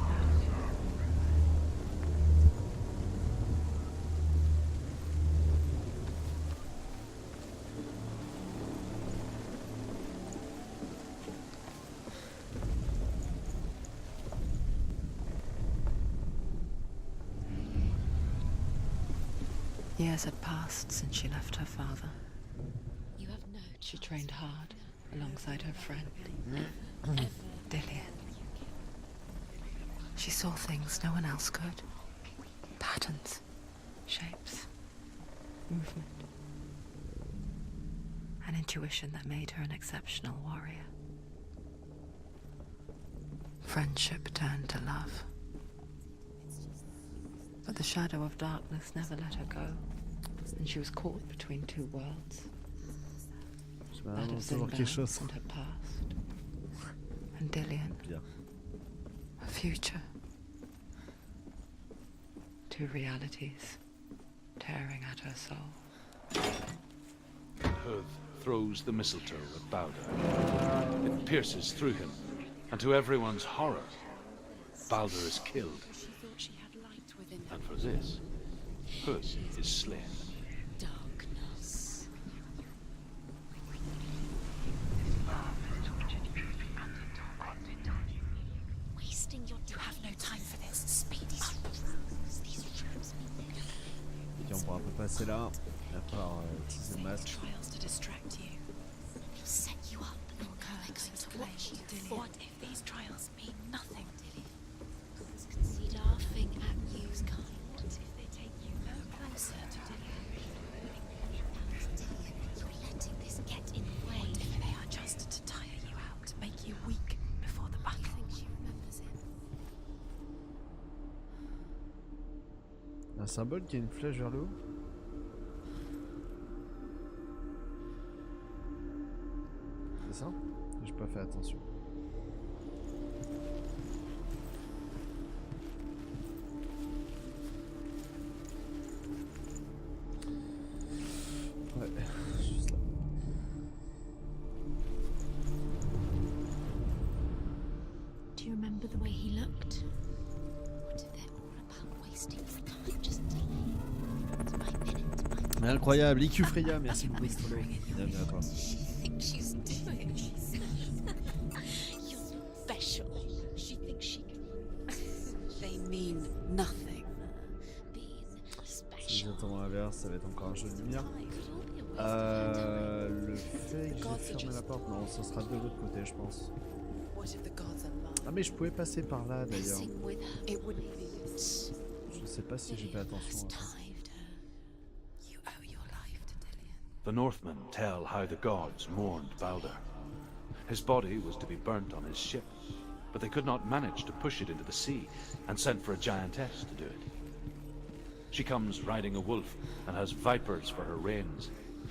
Years had passed since she left her father. You have no She trained hard alongside her friend, ever. Dillian. She saw things no one else could. Patterns, shapes, movement. An intuition that made her an exceptional warrior. Friendship turned to love. But the shadow of darkness never let her go, and she was caught between two worlds. Je vais That of annoncer quelque Zindan chose. and her past. And Dillian, Bien. her future. Two realities tearing at her soul. Hud throws the mistletoe at Balder. It pierces through him, and to everyone's horror, Balder is killed. She thought she had light within her. And for this, Hud is slain. Darkness. Wasting your. You have no time for this. Speed up. These rooms mean Ok, on pourra pas passer là. Il va falloir utiliser le masque. trials to distract you. They'll set you up and go going to watch you. What if these trials mean nothing? Concede our thing at you. What if they take you no closer to You're letting this get in the way. What if they are just to tire you out, to make you weak before the battle? I think she remembers him. Un symbole qui a une flèche vers le haut. C'est ça? J'ai pas fait attention. Ouais, juste là. Do you remember the way he looked? What if they're all about wasting your time just delay? By minute, by Incroyable, IQ Freya, merci beaucoup de follow. Bienvenue à toi. she thinks she's doing? You're special. She thinks she can. They mean nothing. Being Si special. j'attends l'inverse, ça va être encore un jeu de lumière. Le fait que j'ai fermé la porte, non, ça sera de l'autre côté, je pense. What if the gods are lying? Ah mais je pouvais passer par là d'ailleurs. Messing with her. It wouldn't be. Je sais pas si j'ai fait attention à ça. Tived her. You owe your life to Dillian. The Northmen tell how the gods mourned Balder. His body was to be burnt on his ship, but they could not manage to push it into the sea, and sent for a giantess to do it. She comes riding a wolf and has vipers for her reins.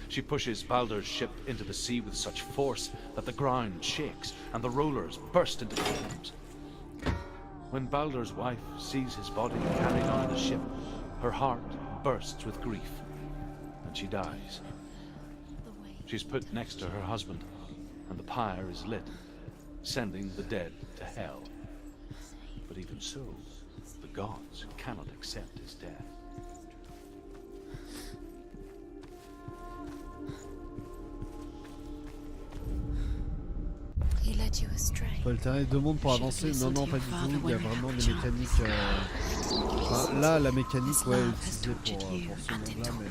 She pushes Balder's ship into the sea with such force that the ground shakes and the rollers burst into flames. When Balder's wife sees his body carried on the ship, her heart bursts with grief, and she dies. She's put next to her husband, and the pyre is lit, sending the dead to hell. But even so, the gods cannot accept his death. He led you astray. Faut altérer deux mondes pour avancer. Non, non, pas du tout. Il y a vraiment des mécaniques. Enfin, là, la mécanique, ouais, utilisée pour ce monde-là, mais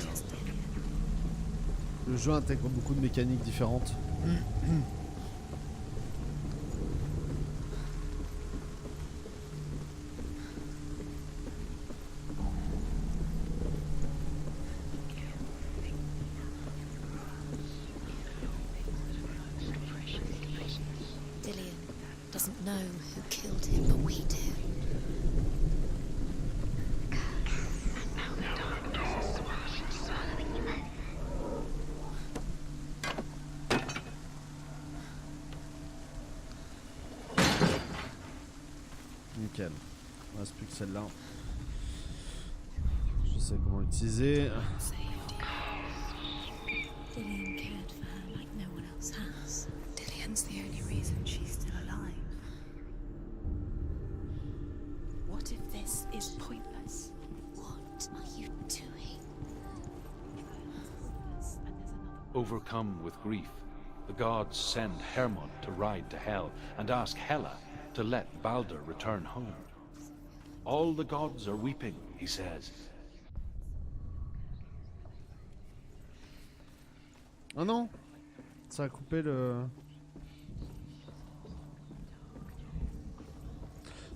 le jeu intègre beaucoup de mécaniques différentes. Dillian doesn't know who killed him, but we do. Nickel. Il ne reste plus que celle-là. Je sais comment l'utiliser. Dillian cared for her like no one else has. Dillian's the only reason she's still alive. What if this is pointless? What are you doing? Overcome with grief, the gods send Hermod to ride to Hell and ask Hela to let Balder return home. All the gods are weeping, he says. Oh non! Ça a coupé le...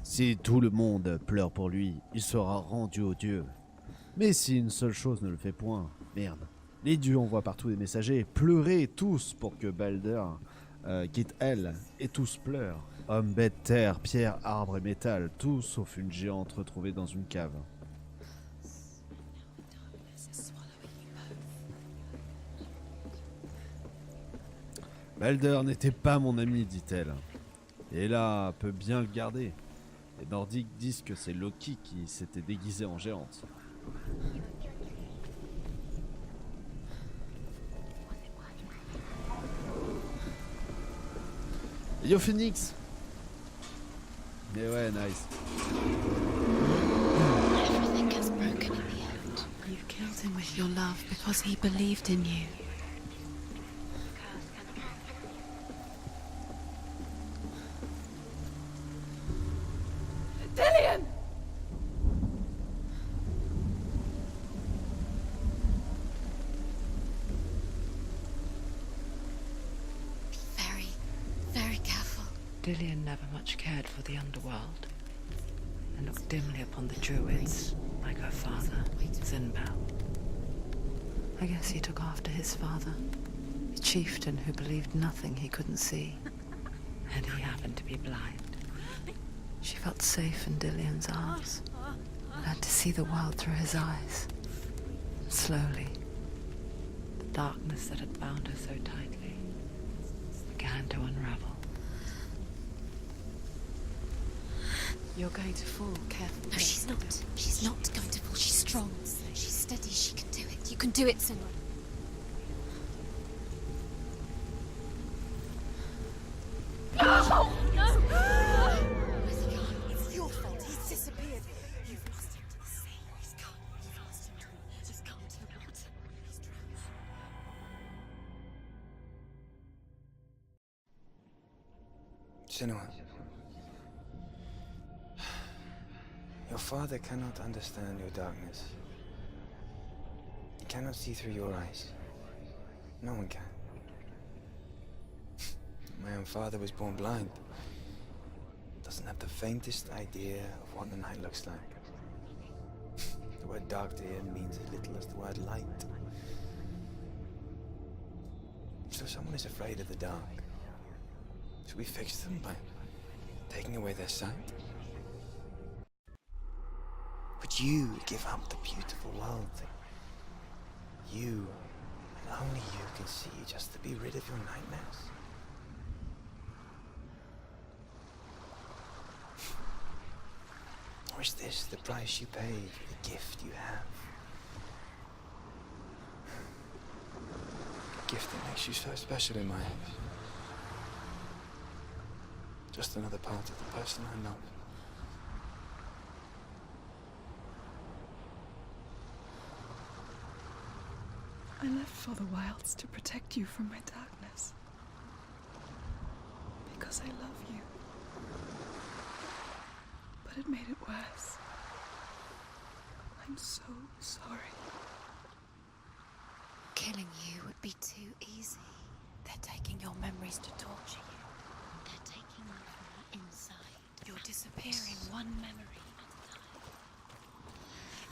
Si tout le monde pleure pour lui, il sera rendu aux dieux. Mais si une seule chose ne le fait point, merde. Les dieux envoient partout des messagers, pleurez tous pour que Balder quitte elle, et tous pleurent. Hommes, bêtes, terre, pierre, arbre et métal, tout sauf une géante retrouvée dans une cave. Balder n'était pas mon ami, dit-elle. Et là, peut bien le garder. Les Nordiques disent que c'est Loki qui s'était déguisé en géante. Yo Phoenix! Mais ouais, nice. Everything gets broken in the end. You killed him with your love because he believed in you. Dillion! Very, very careful. Dillion never much cared for the underworld, and looked dimly upon the druids, like her father, Zinbao. I guess he took after his father, a chieftain who believed nothing he couldn't see, and he happened to be blind. She felt safe in Dillion's arms, learned to see the world through his eyes. Slowly, the darkness that had bound her so tightly began to unravel. You're going to fall, careful. No, she's not. She's not going to fall. She's strong. She's steady. She can do it. You can do it, Senua. Oh, no! Where's he gone? It's your fault. He's disappeared. You've lost him to the sea. He's gone. You've lost him to the... He's gone to the water. He's drowned. Senua. Your father cannot understand your darkness. He cannot see through your eyes. No one can. My own father was born blind. Doesn't have the faintest idea of what the night looks like. The word dark to him means as little as the word light. So someone is afraid of the dark. Should we fix them by taking away their sight? Would you give up the beautiful world that you, and only you, can see just to be rid of your nightmares? Or is this the price you pay for the gift you have? A gift that makes you so special in my eyes. Just another part of the person I love. I left for the wilds to protect you from my darkness. Because I love you. But it made it worse. I'm so sorry. Killing you would be too easy. They're taking your memories to torture you. They're taking you from the inside. You're disappearing one memory at a time.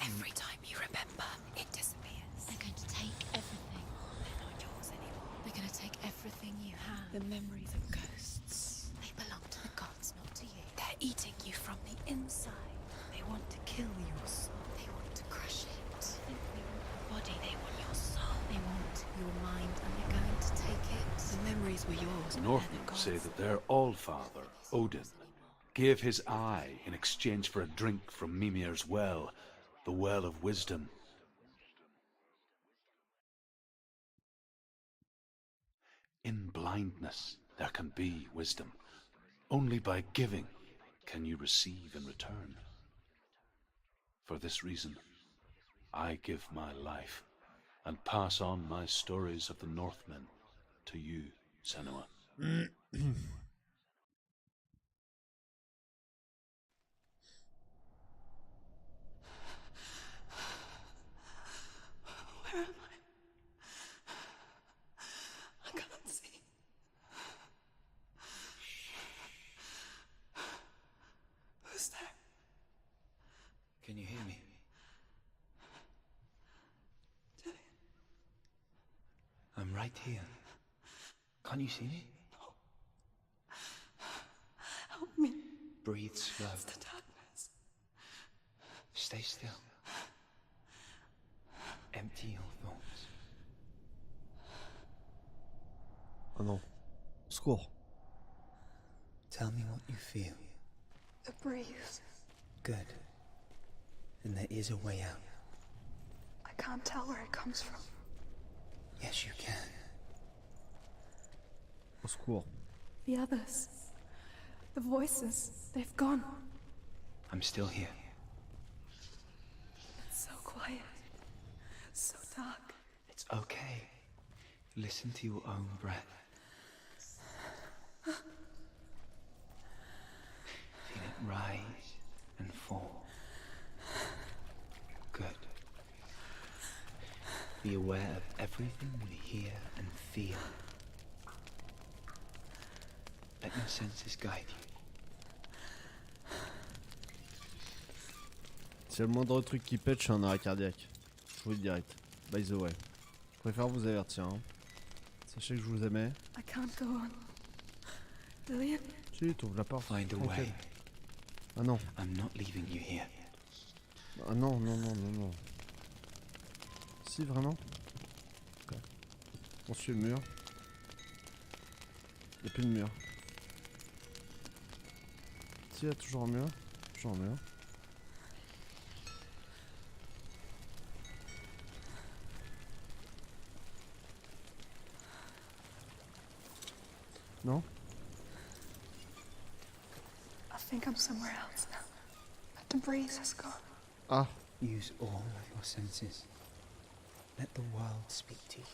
Every time you remember, it disappears. They're going to take everything. They're not yours anymore. They're going to take everything you have. The memories of ghosts. They belong to the gods, not to you. They're eating you from the inside. They want to kill your soul. They want to crush it. They want your body. They want your soul. They want your mind, and they're going to take it. The memories were yours. The Northmen say that their Allfather, Odin, gave his eye in exchange for a drink from Mimir's well, the Well of Wisdom. In blindness, there can be wisdom. Only by giving can you receive in return. For this reason, I give my life and pass on my stories of the Northmen to you, Senua. Where am I? Can you hear me? I'm right here. Can't you see me? Help me. Breathe slow. It's the darkness. Stay still. Empty your thoughts. Oh non. Au secours. Tell me what you feel. The breeze. Good. Then there is a way out. I can't tell where it comes from. Yes, you can. Au secours. The others. The voices. They've gone. I'm still here. It's so quiet. So dark. It's okay. Listen to your own breath. Feel it rise and fall. Good. Be aware of everything you hear and feel. Let your senses guide you. C'est le moindre truc qui pète, je suis un arrêt cardiaque. Je vous le dis direct. By the way. Je préfère vous avertir. Hein. Sachez que je vous aimais. I can't go on. Lillian? Si, t'ouvres la porte. Find a Tranquille. way. Ah non. I'm not leaving you here. Ah non, non, non, non, non. Si, vraiment. Ok. On suit le mur. Il n'y a plus de mur. Si, il y a toujours un mur. Toujours un mur. Non? I think I'm somewhere else now. But the breeze has gone. Ah. Use all of your senses. Let the world speak to you.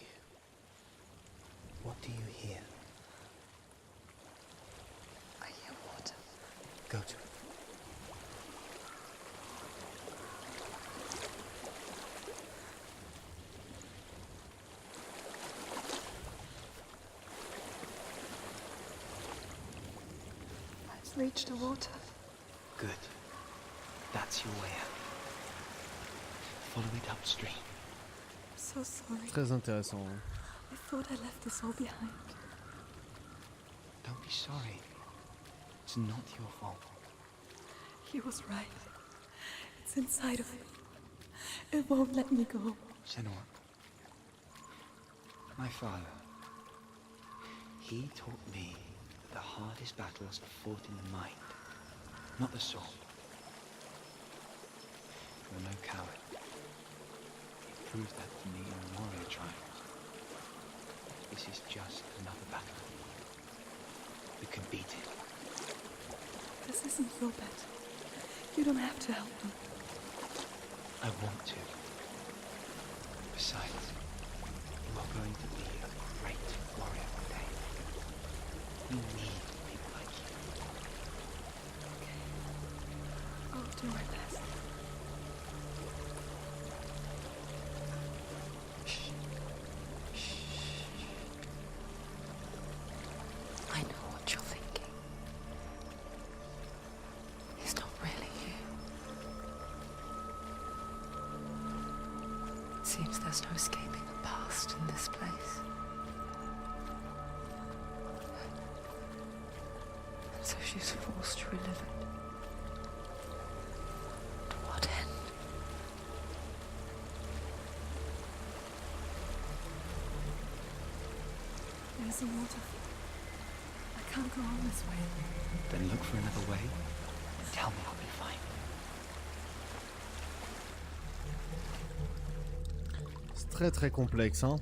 What do you hear? I hear water. Go to it. I've reached the water. Good. That's your way out. Follow it upstream. I'm so sorry. Très intéressant. Hein. I thought I left this all behind. Don't be sorry. It's not your fault. He was right. It's inside of me. It won't let me go. Senua. My father. He taught me that the hardest battles are fought in the mind, not the sword. You're no coward. He proved that to me in the warrior trials. This is just another battle. You can beat it. This isn't your battle. You don't have to help me. I want to. Besides, you are going to be a great warrior one day. We need people like you. Okay. I'll do my best. I know what you're thinking. It's not really you. It seems there's no escaping the past in this place. And so she's forced to relive it. To what end? There's a waterfall. I can't go on this way. Then look for another way and tell me I'll be fine. C'est très très complexe, hein.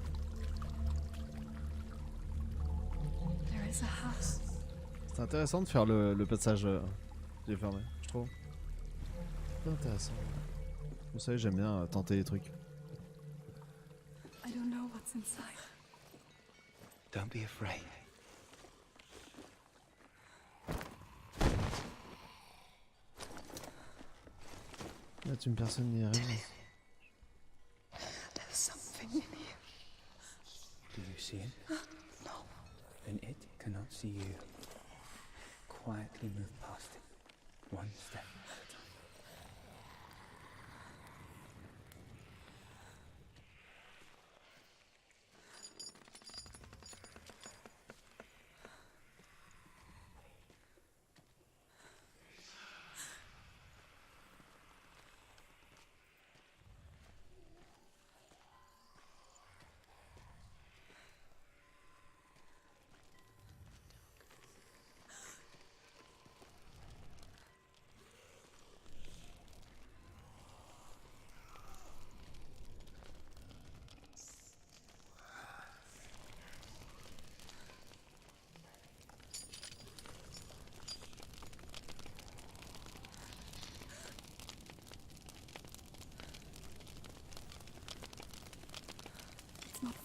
There is a house. C'est intéressant de faire le passage j'ai fermé, je trouve. C'est intéressant. Vous savez, j'aime bien tenter des trucs. I don't know what's inside. Don't be afraid. Là, une personne n'y arrive. There's something in here. Do you see it? No. Then it cannot see you. Quietly move past it, one step at a time.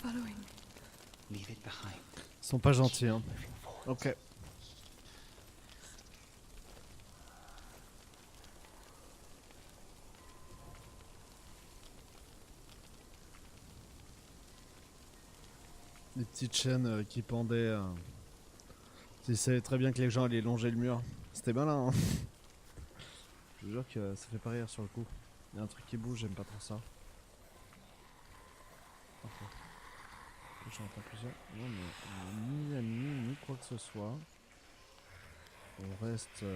following. Leave it behind. Ils sont pas gentils, hein. Ok. Les petites chaînes qui pendaient. Ils savaient très bien que les gens allaient longer le mur. C'était malin, hein. Je vous jure que ça fait pas rire sur le coup. Il y a un truc qui bouge, j'aime pas trop ça. Ok. J'entends plusieurs. Non mais ni amis, ni quoi que ce soit. On reste... J'ai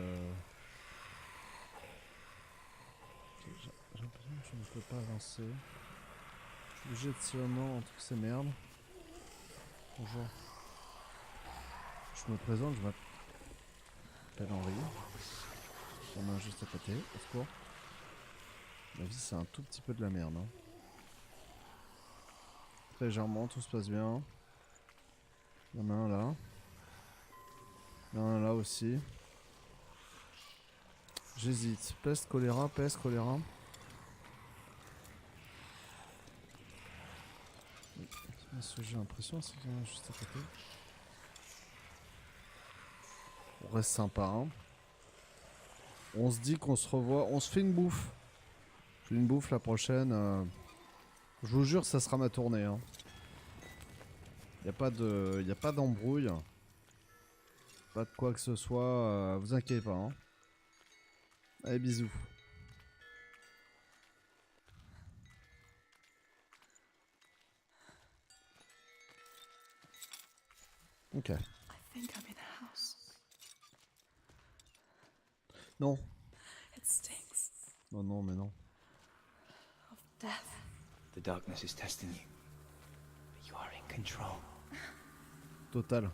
l'impression que je ne peux pas avancer. Je suis obligé de tirer entre ces merdes. Bonjour. Je me présente, je m'appelle Henri. On a juste à côté, au secours. Ma vie c'est un tout petit peu de la merde. Hein. Très légèrement, tout se passe bien. Il y en a un là. Il y en a un là aussi. J'hésite. Peste, choléra, peste, choléra. J'ai l'impression c'est qu'il y en a juste à côté. On reste sympa. Hein. On se dit qu'on se revoit. On se fait une bouffe. Je fais une bouffe la prochaine. Je vous jure, ça sera ma tournée. Hein. Y a pas d'embrouille. Pas de quoi que ce soit. Vous inquiétez pas. Hein. Allez, bisous. Ok. I think I'm in a house. Non. It stinks Non, non, mais non. of death. The darkness is testing you. But you are in control. Total.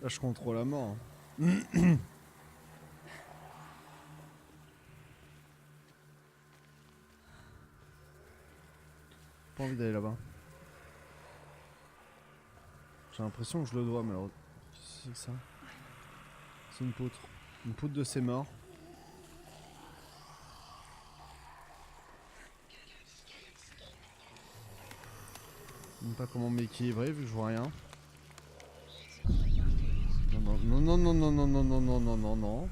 Là, je contrôle la mort. Hein. Pas envie d'aller là-bas. J'ai l'impression que je le dois, mais alors... Qu'est-ce que c'est ça? C'est une poutre. Une poutre de ses morts. Je sais même pas comment m'équilibrer vu que je vois rien. Non, non, non, non, non, non, non, non, non, non, non.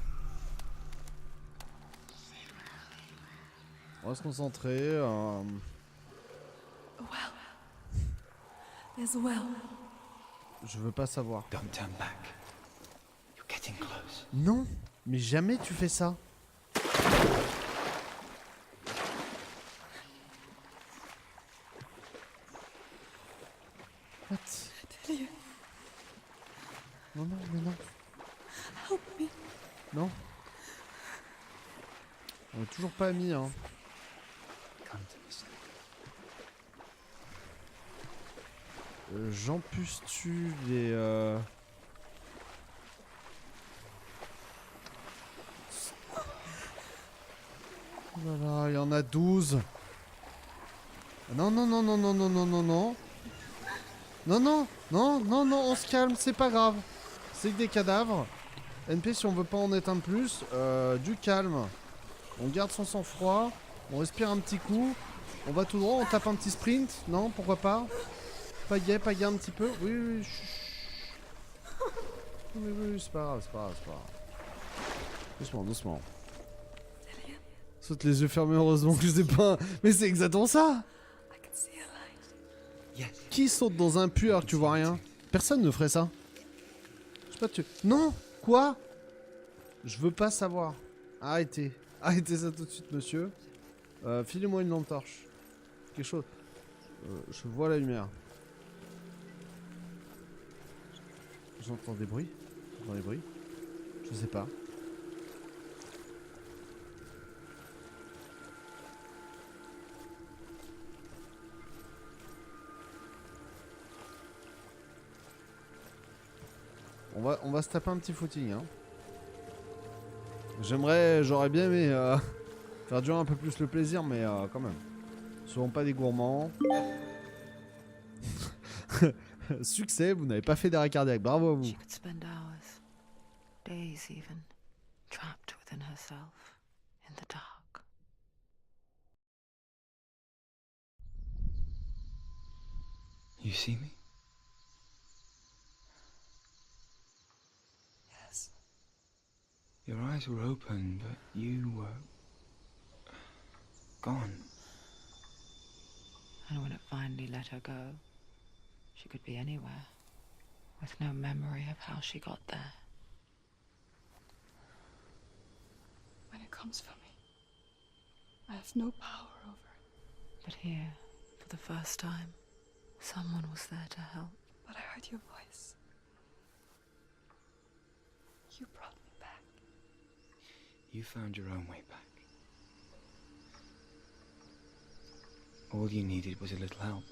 On va se concentrer. A well. There's a well. Je veux pas savoir. Don't turn back. You're getting close. Non, mais jamais tu fais ça. What? Delia, Non, non, mais non. help me. Non. On est toujours pas amis, hein. Come to me, son. J'empusse-tu les... Oh là là, il y en a 12. Non, non, non, non, non, non, non, non, non. Non, non, non, non, non, on se calme, c'est pas grave. C'est que des cadavres. NP, si on veut pas en éteindre plus, du calme. On garde son sang-froid, on respire un petit coup. On va tout droit, on tape un petit sprint. Non, pourquoi pas. Pagaie un petit peu. Oui, oui, chut. Oui, oui, c'est pas grave, c'est pas grave, c'est pas grave. Doucement, doucement. Saute les yeux fermés, heureusement que je sais pas. Mais c'est exactement ça. I can see a light. Yes. Qui saute dans un puits alors que tu vois rien? Personne ne ferait ça. Je sais pas, tu... Non. Quoi? Je veux pas savoir. Arrêtez. Arrêtez ça tout de suite, monsieur. Filez-moi une lampe torche. Quelque chose. Je vois la lumière. J'entends des bruits. J'entends des bruits. Je sais pas. On va se taper un petit footing, hein. J'aurais bien aimé faire durer un peu plus le plaisir, mais quand même. Soyons pas des gourmands. Succès, vous n'avez pas fait d'arrêt cardiaque, bravo à vous. She could spend hours, days even, trapped within herself, in the dark. You see me? Yes. Your eyes were open, but you were gone. And when it finally let her go, she could be anywhere, with no memory of how she got there. When it comes for me, I have no power over it. But here, for the first time, someone was there to help. But I heard your voice. You brought me back. You found your own way back. All you needed was a little help.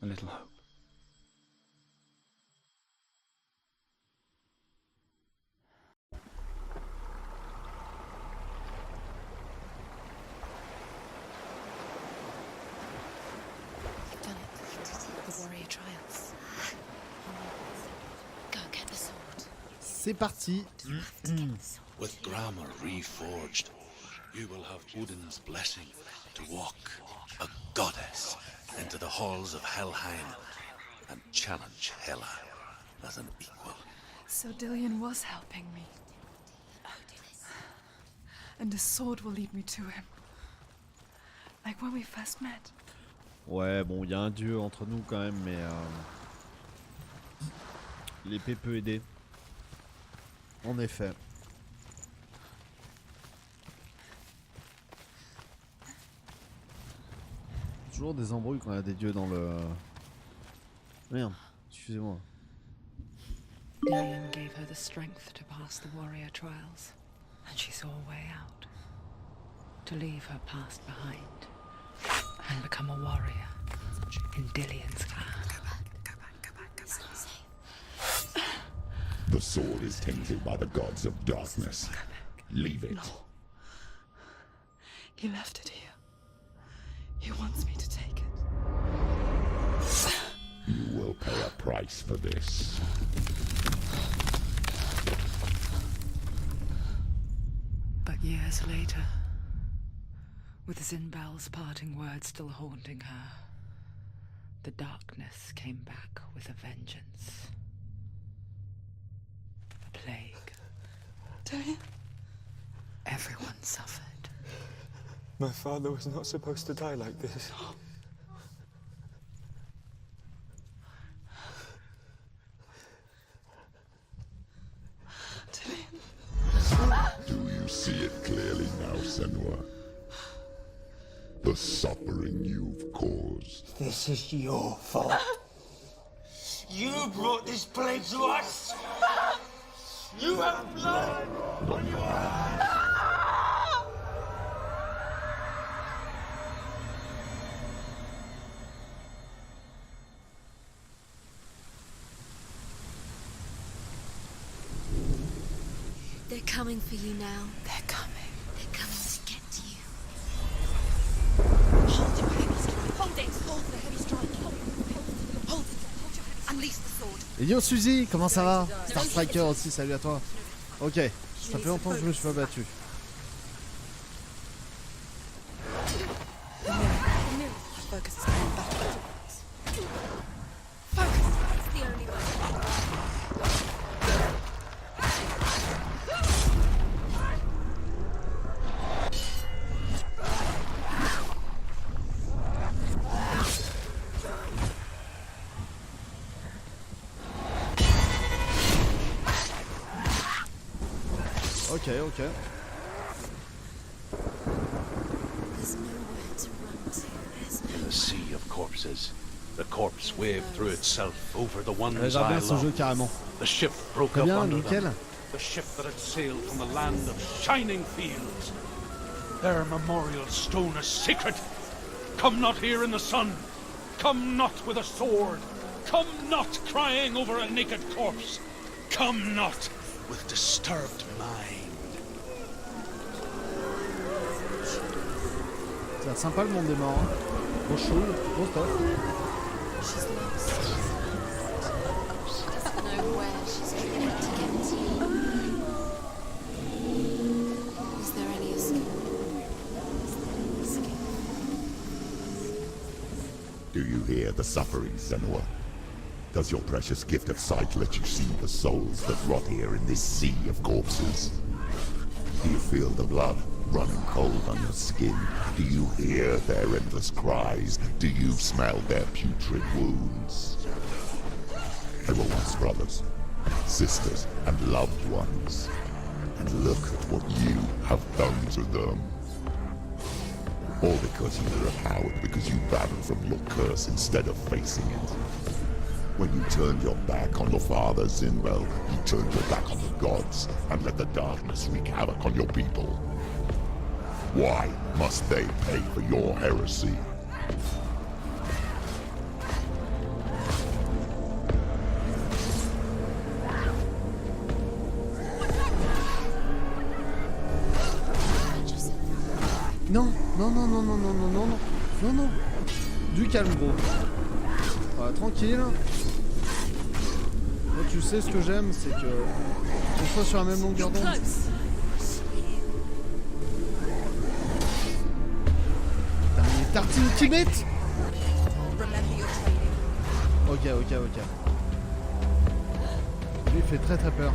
A little hope. You've done it. The warrior trials. Go get the sword. C'est parti. With grammar reforged, you will have Odin's blessing to walk, a goddess, into the halls of Helheim and challenge Hela as an equal. So Dillion was helping me. And the sword will lead me to him. Like when we first met. Ouais, bon, il y a un dieu entre nous quand même, mais l'épée peut aider. En effet. Toujours des embrouilles quand il y a des dieux dans le... Merde, excusez-moi. Dillion gave her the strength to pass the warrior trials, and she saw a way out. To leave her past behind, and become a warrior in Dillion's clan. Go back. It's not safe. The sword is tainted by the gods of darkness. Leave it. No. He left it here. He wants me to take it. You will pay a price for this. But years later, with Zinbel's parting words still haunting her, the darkness came back with a vengeance. A plague. Dillion? Everyone suffered. My father was not supposed to die like this. Do you see it clearly now, Senua? The suffering you've caused. This is your fault. You brought this plague to us. You have blood on your hands. They're coming for you now. They're coming. They're coming to get to you. Hold your heavy strike. Hold it. Hold the heavy strike. Hold it. Hold your heavy. Unleash the sword. Et yo Suzy, comment ça va? Star Striker aussi, salut à toi. Ok, ça fait longtemps que je me suis pas battu. Focus is going back. Focus. It's the only way. Ok. There's nowhere to run to. In a sea of corpses, the corpse waved through itself over the ones J'aime I bien ce jeu loved. carrément. The ship broke Très up bien, under nickel. them. The ship that had sailed from the land of shining fields. Their memorial stone is sacred. Come not here in the sun. Come not with a sword. Come not crying over a naked corpse. Come not with disturbed mind. Ça a l'air sympa le monde des morts. Hein. Trop chaud, trop top. She's lost. She doesn't know where she's trying to get to. Is there any escape? you hear the suffering, Senua? Does your precious gift of sight let you see the souls that rot here in this sea of corpses? Do you feel the blood running cold on your skin? Do you hear their endless cries? Do you smell their putrid wounds? They were once brothers, sisters, and loved ones. And look at what you have done to them. All because you were a coward, because you ran from your curse instead of facing it. When you turned your back on your father, Zinwell, you turned your back on the gods and let the darkness wreak havoc on your people. Why must they pay for your heresy? Non, non, non, non, non, non, non, non, non, non, non. Du calme, gros. Tranquille. Moi, tu sais ce que j'aime, c'est que on soit sur la même longueur d'onde. Putain, mais tartine Tibet. Ok. Lui, il fait très très peur.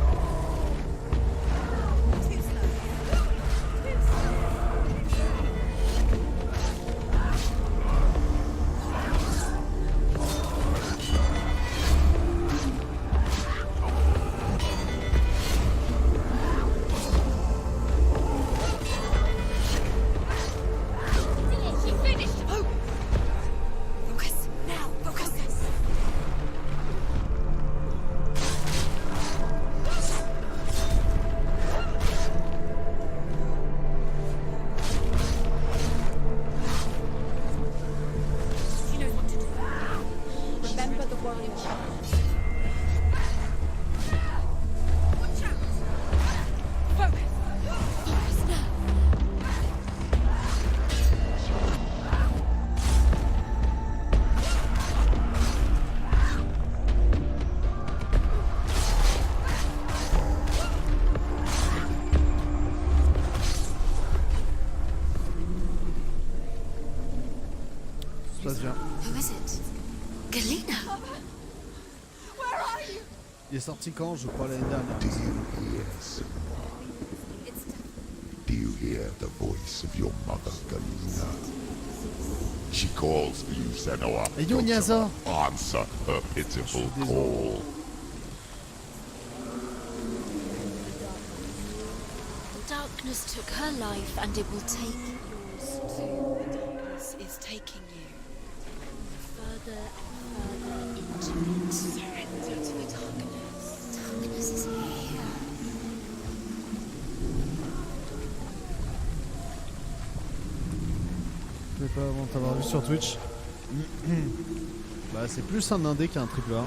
Il est sorti quand, je crois, l'année dernière. Do you hear the voice of your mother, Galina? She calls for you, Senua. Answer her pitiful call. Darkness took her life, and it will take yours too. The darkness is taking you further and further into it. Surrender to the darkness. Darkness is here. Je sais pas avant de t'avoir vu sur Twitch. Bah, c'est plus un indé qu'un triple A.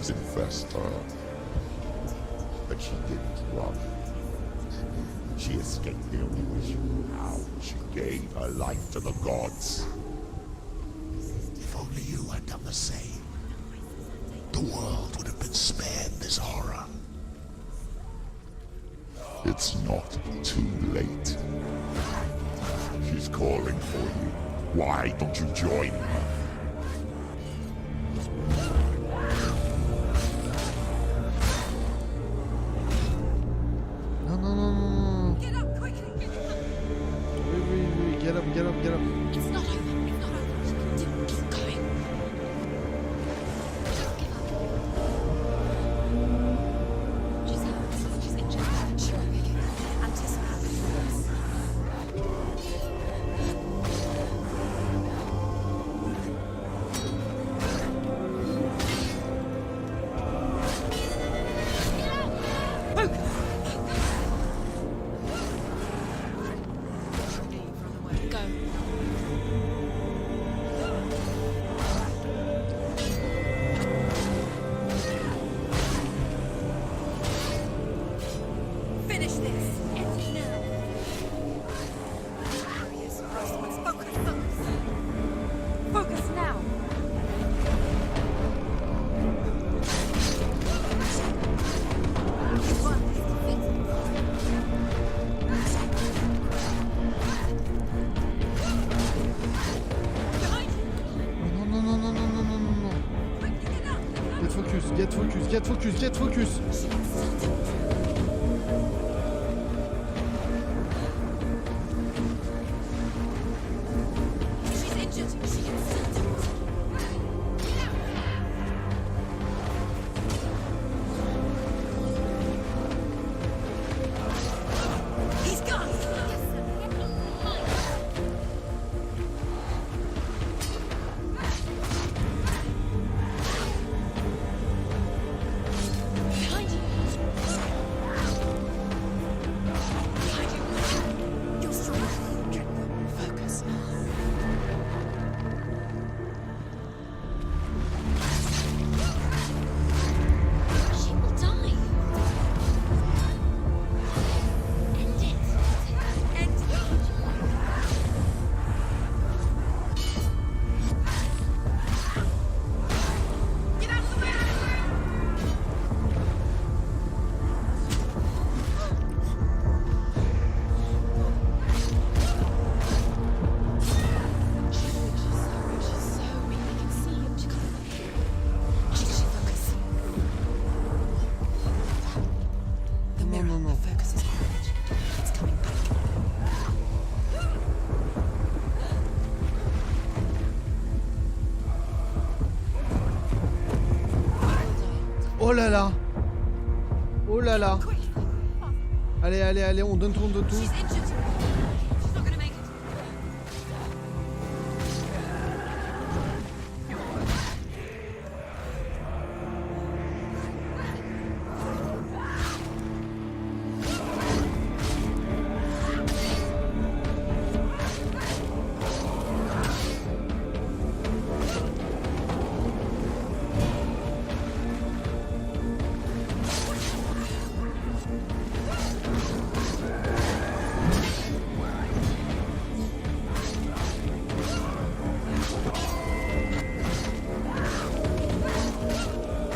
Infest her. But she didn't run. She escaped the only way she knew how. She gave her life to the gods. If only you had done the same, the world would have been spared this horror. It's not too late. She's calling for you. Why don't you join her? Get up. It's not over. It's not over. Keep going. Don't give up. She's hurt. She's injured. She won't make it. Anticipate. Go. get focus, get focus. She's injured. She can still do it. He's gone. Behind you. Behind you. You're strong. Focus. She will die. End it. End it. Get out of the way! She's so weak. I can see it. She can't. She focus. The mirror. The focus is courage. It's coming back. Oh là là. Oh là là. Allez, allez, allez, on donne tout, on donne tout. She's injured. She's not gonna make it.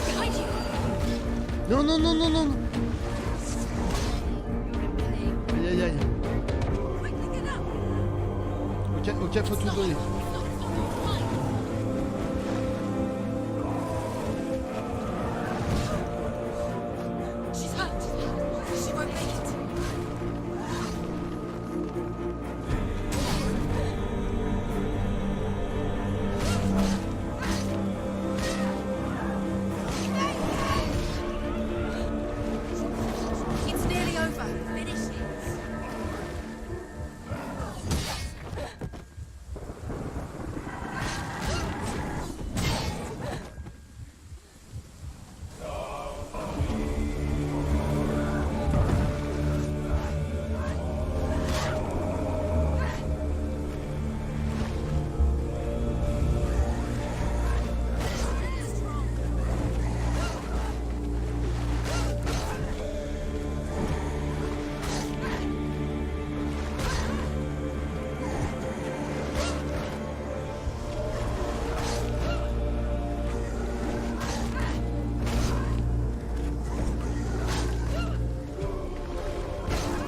Behind you. Non, non, non, non, non. Aïe, aïe, aïe. Quickly get up. Ok, ok, faut tout donner. She's hurt. She won't make it. It's nearly over. Finish it.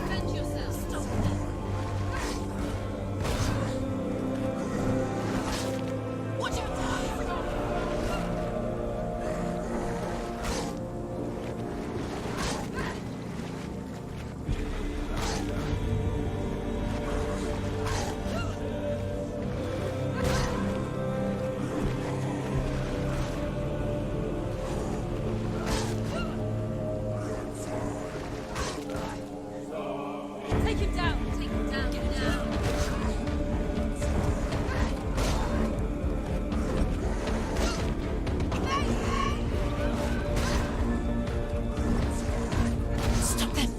Defend yourself. Stop them. Watch out! Take him down. Take him down. Get down. Stop them.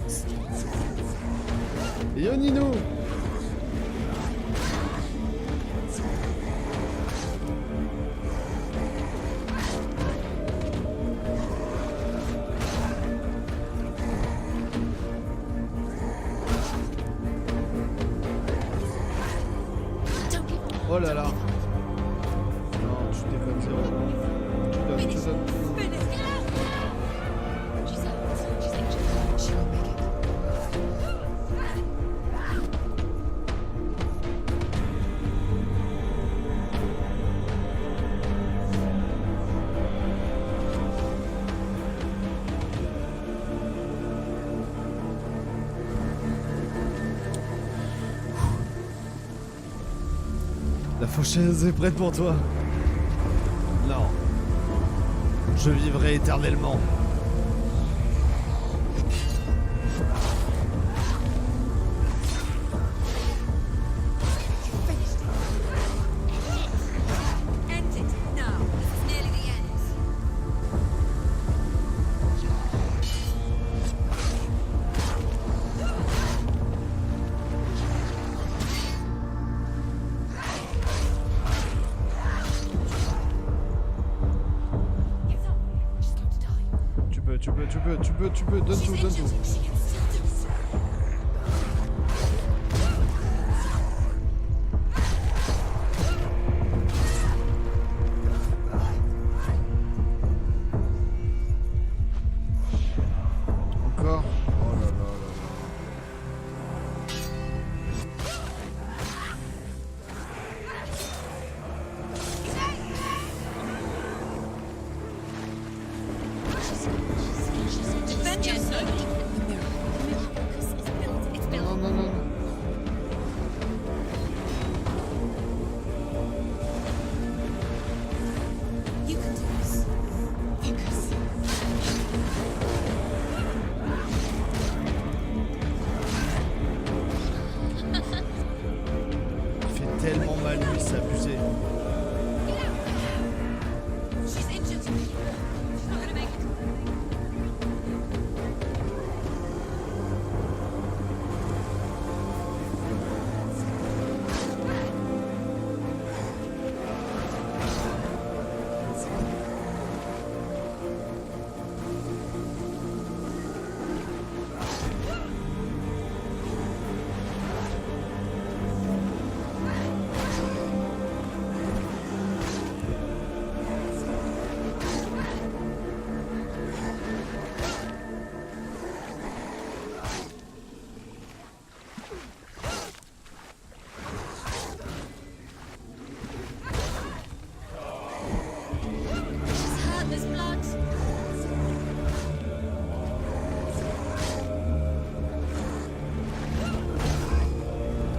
Yo Nino. Don't give Oh là là. Non, tu déconnes zéro. Tu donnes, tu donnes. Finish. She's hurt. She's injured. She won't make it. La fourchette est prête pour toi. Non. Je vivrai éternellement. Tu peux, donne tout. Encore? Oh là là là là. Tellement mal lui, c'est abusé.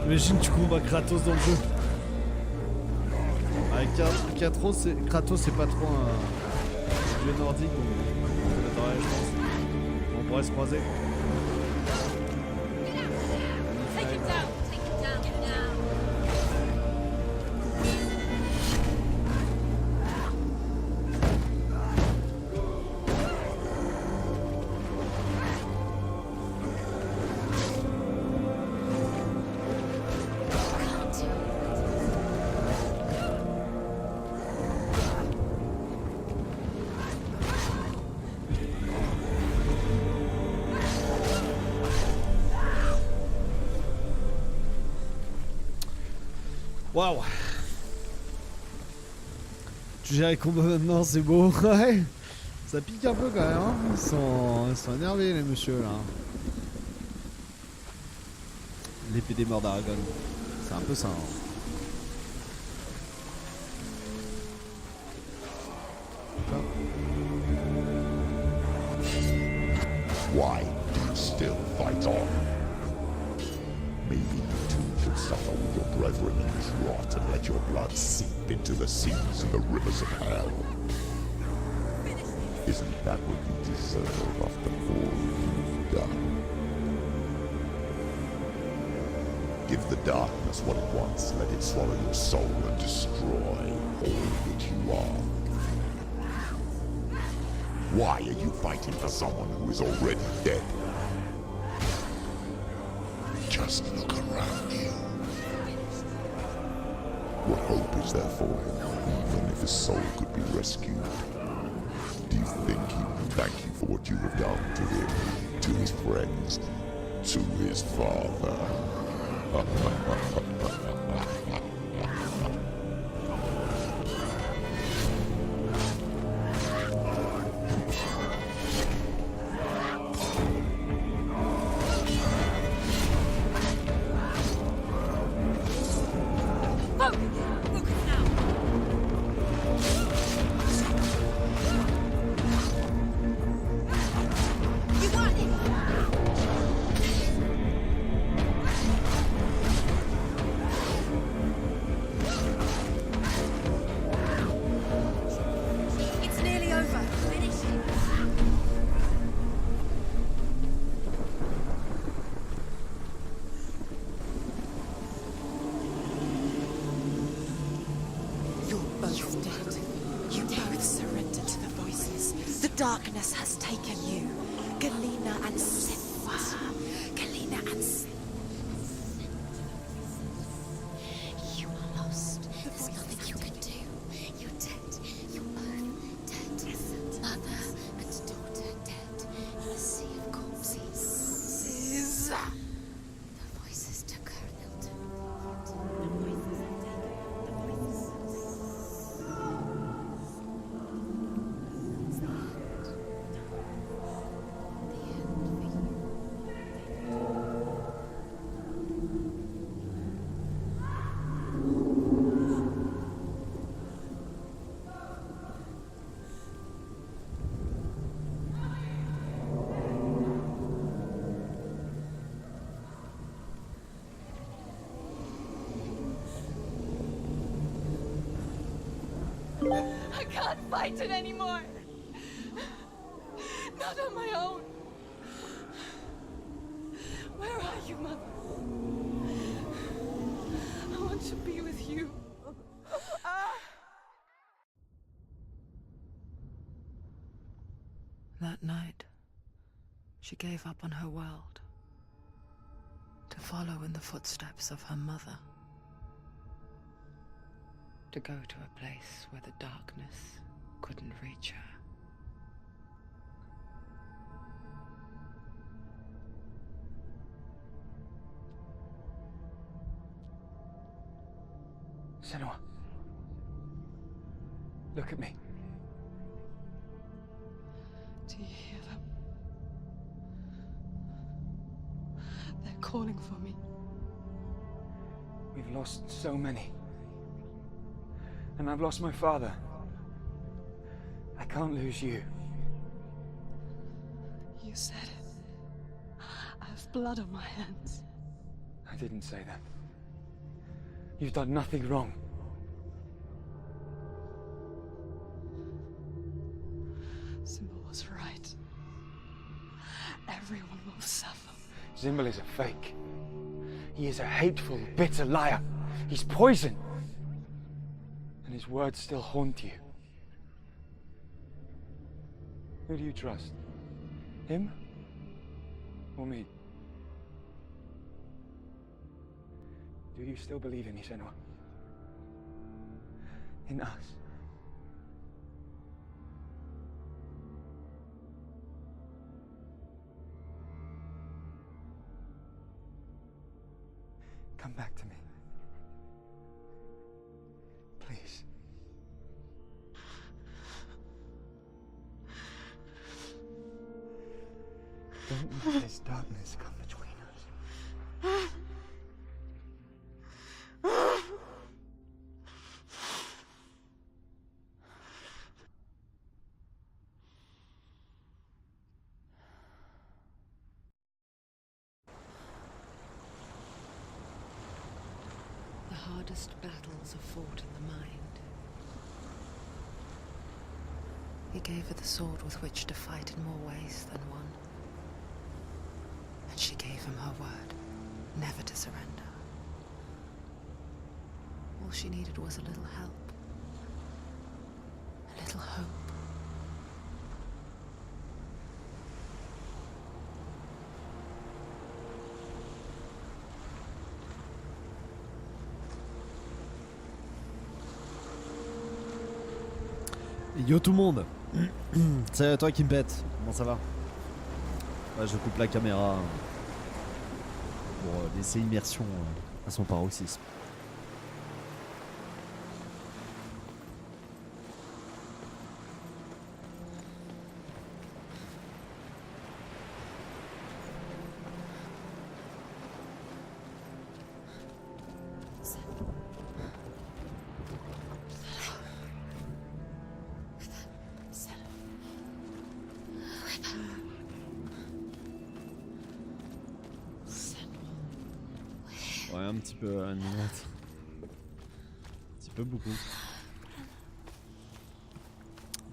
Imagine tu combats Kratos dans le jeu. Avec Kratos c'est pas trop un jeu nordique, donc je pense. On pourrait se croiser. Waouh. Tu gères les combats maintenant, c'est beau. Ouais. Ça pique un peu quand même, hein. Ils sont énervés les messieurs là. L'épée des morts d'Aragon. C'est un peu ça. Hein. Why do you still fight on? Maybe you too should suffer with your brethren in this rot and let your blood seep into the seas and the rivers of hell. Isn't that what you deserve after all you've done? Give the darkness what it wants, let it swallow your soul and destroy all that you are. Why are you fighting for someone who is already dead? Just look around you. What hope is there for him, even if his soul could be rescued? Do you think he will thank you for what you have done to him, to his friends, to his father? and Senua. Kalina and You are lost. There's nothing you can do. You're dead. You're both dead. Mother and daughter dead. In a sea of corpses. The voices took her, Hilton. I can't fight it anymore. Not on my own. Where are you, Mother? I want to be with you. That night, she gave up on her world to follow in the footsteps of her mother. To go to a place where the darkness couldn't reach her. Senua. Look at me. Do you hear them? They're calling for me. We've lost so many. And I've lost my father. I can't lose you. You said it. I have blood on my hands. I didn't say that. You've done nothing wrong. Symbol was right. Everyone will suffer. Zimbel is a fake. He is a hateful, bitter liar. He's poison. And his words still haunt you. Who do you trust? Him? Or me? Do you still believe in me, Senua? In us? Come back to me. Please. Don't let this darkness come between us. The hardest battles are fought in the mind. He gave her the sword with which to fight in more ways than one. And she gave him her word, never to surrender. All she needed was a little help. A little hope. Yo tout le monde. C'est toi qui me pète. Comment ça va? Ouais, je coupe la caméra pour laisser immersion à son paroxysme. Ouais, un petit peu animate. Un petit peu beaucoup.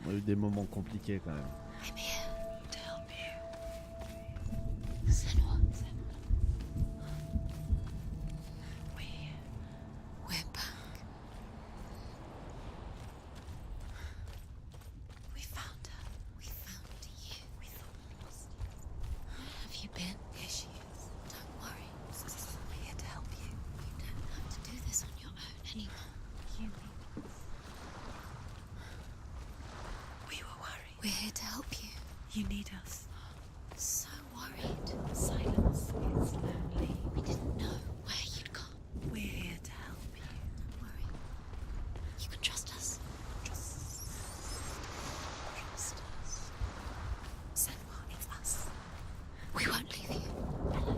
On a eu des moments compliqués quand même. I'm here to help you. Senua. We're back. We found her. We found you. We thought we lost you. been? Here she is. Don't worry. We're here to help you. You don't have to do this on your own anymore. You need us. We were worried. We're here to help you. You need us. So worried. Silence is lonely. We didn't know where you'd gone. We're here to help you. Don't worry. You can trust us. Trust us. Senua, it's us. We won't leave you. Bella,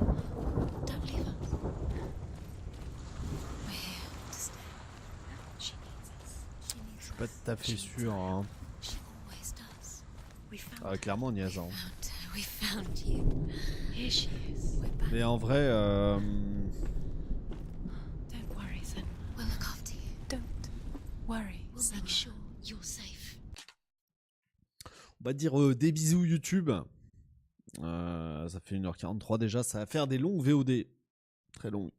don't leave us. We're here to stay. She needs us. She needs Je suis pas tout à fait sûr. Hein. She always does. We found Ah, clairement, Niaz. Hein. We found you. Here she is. We're back. Mais en vrai, Don't worry, Senua. We'll look after you. Don't worry. We'll make sure you're safe. on va dire des bisous YouTube. Ça fait 1h43 déjà. Ça va faire des longues VOD. Très longues.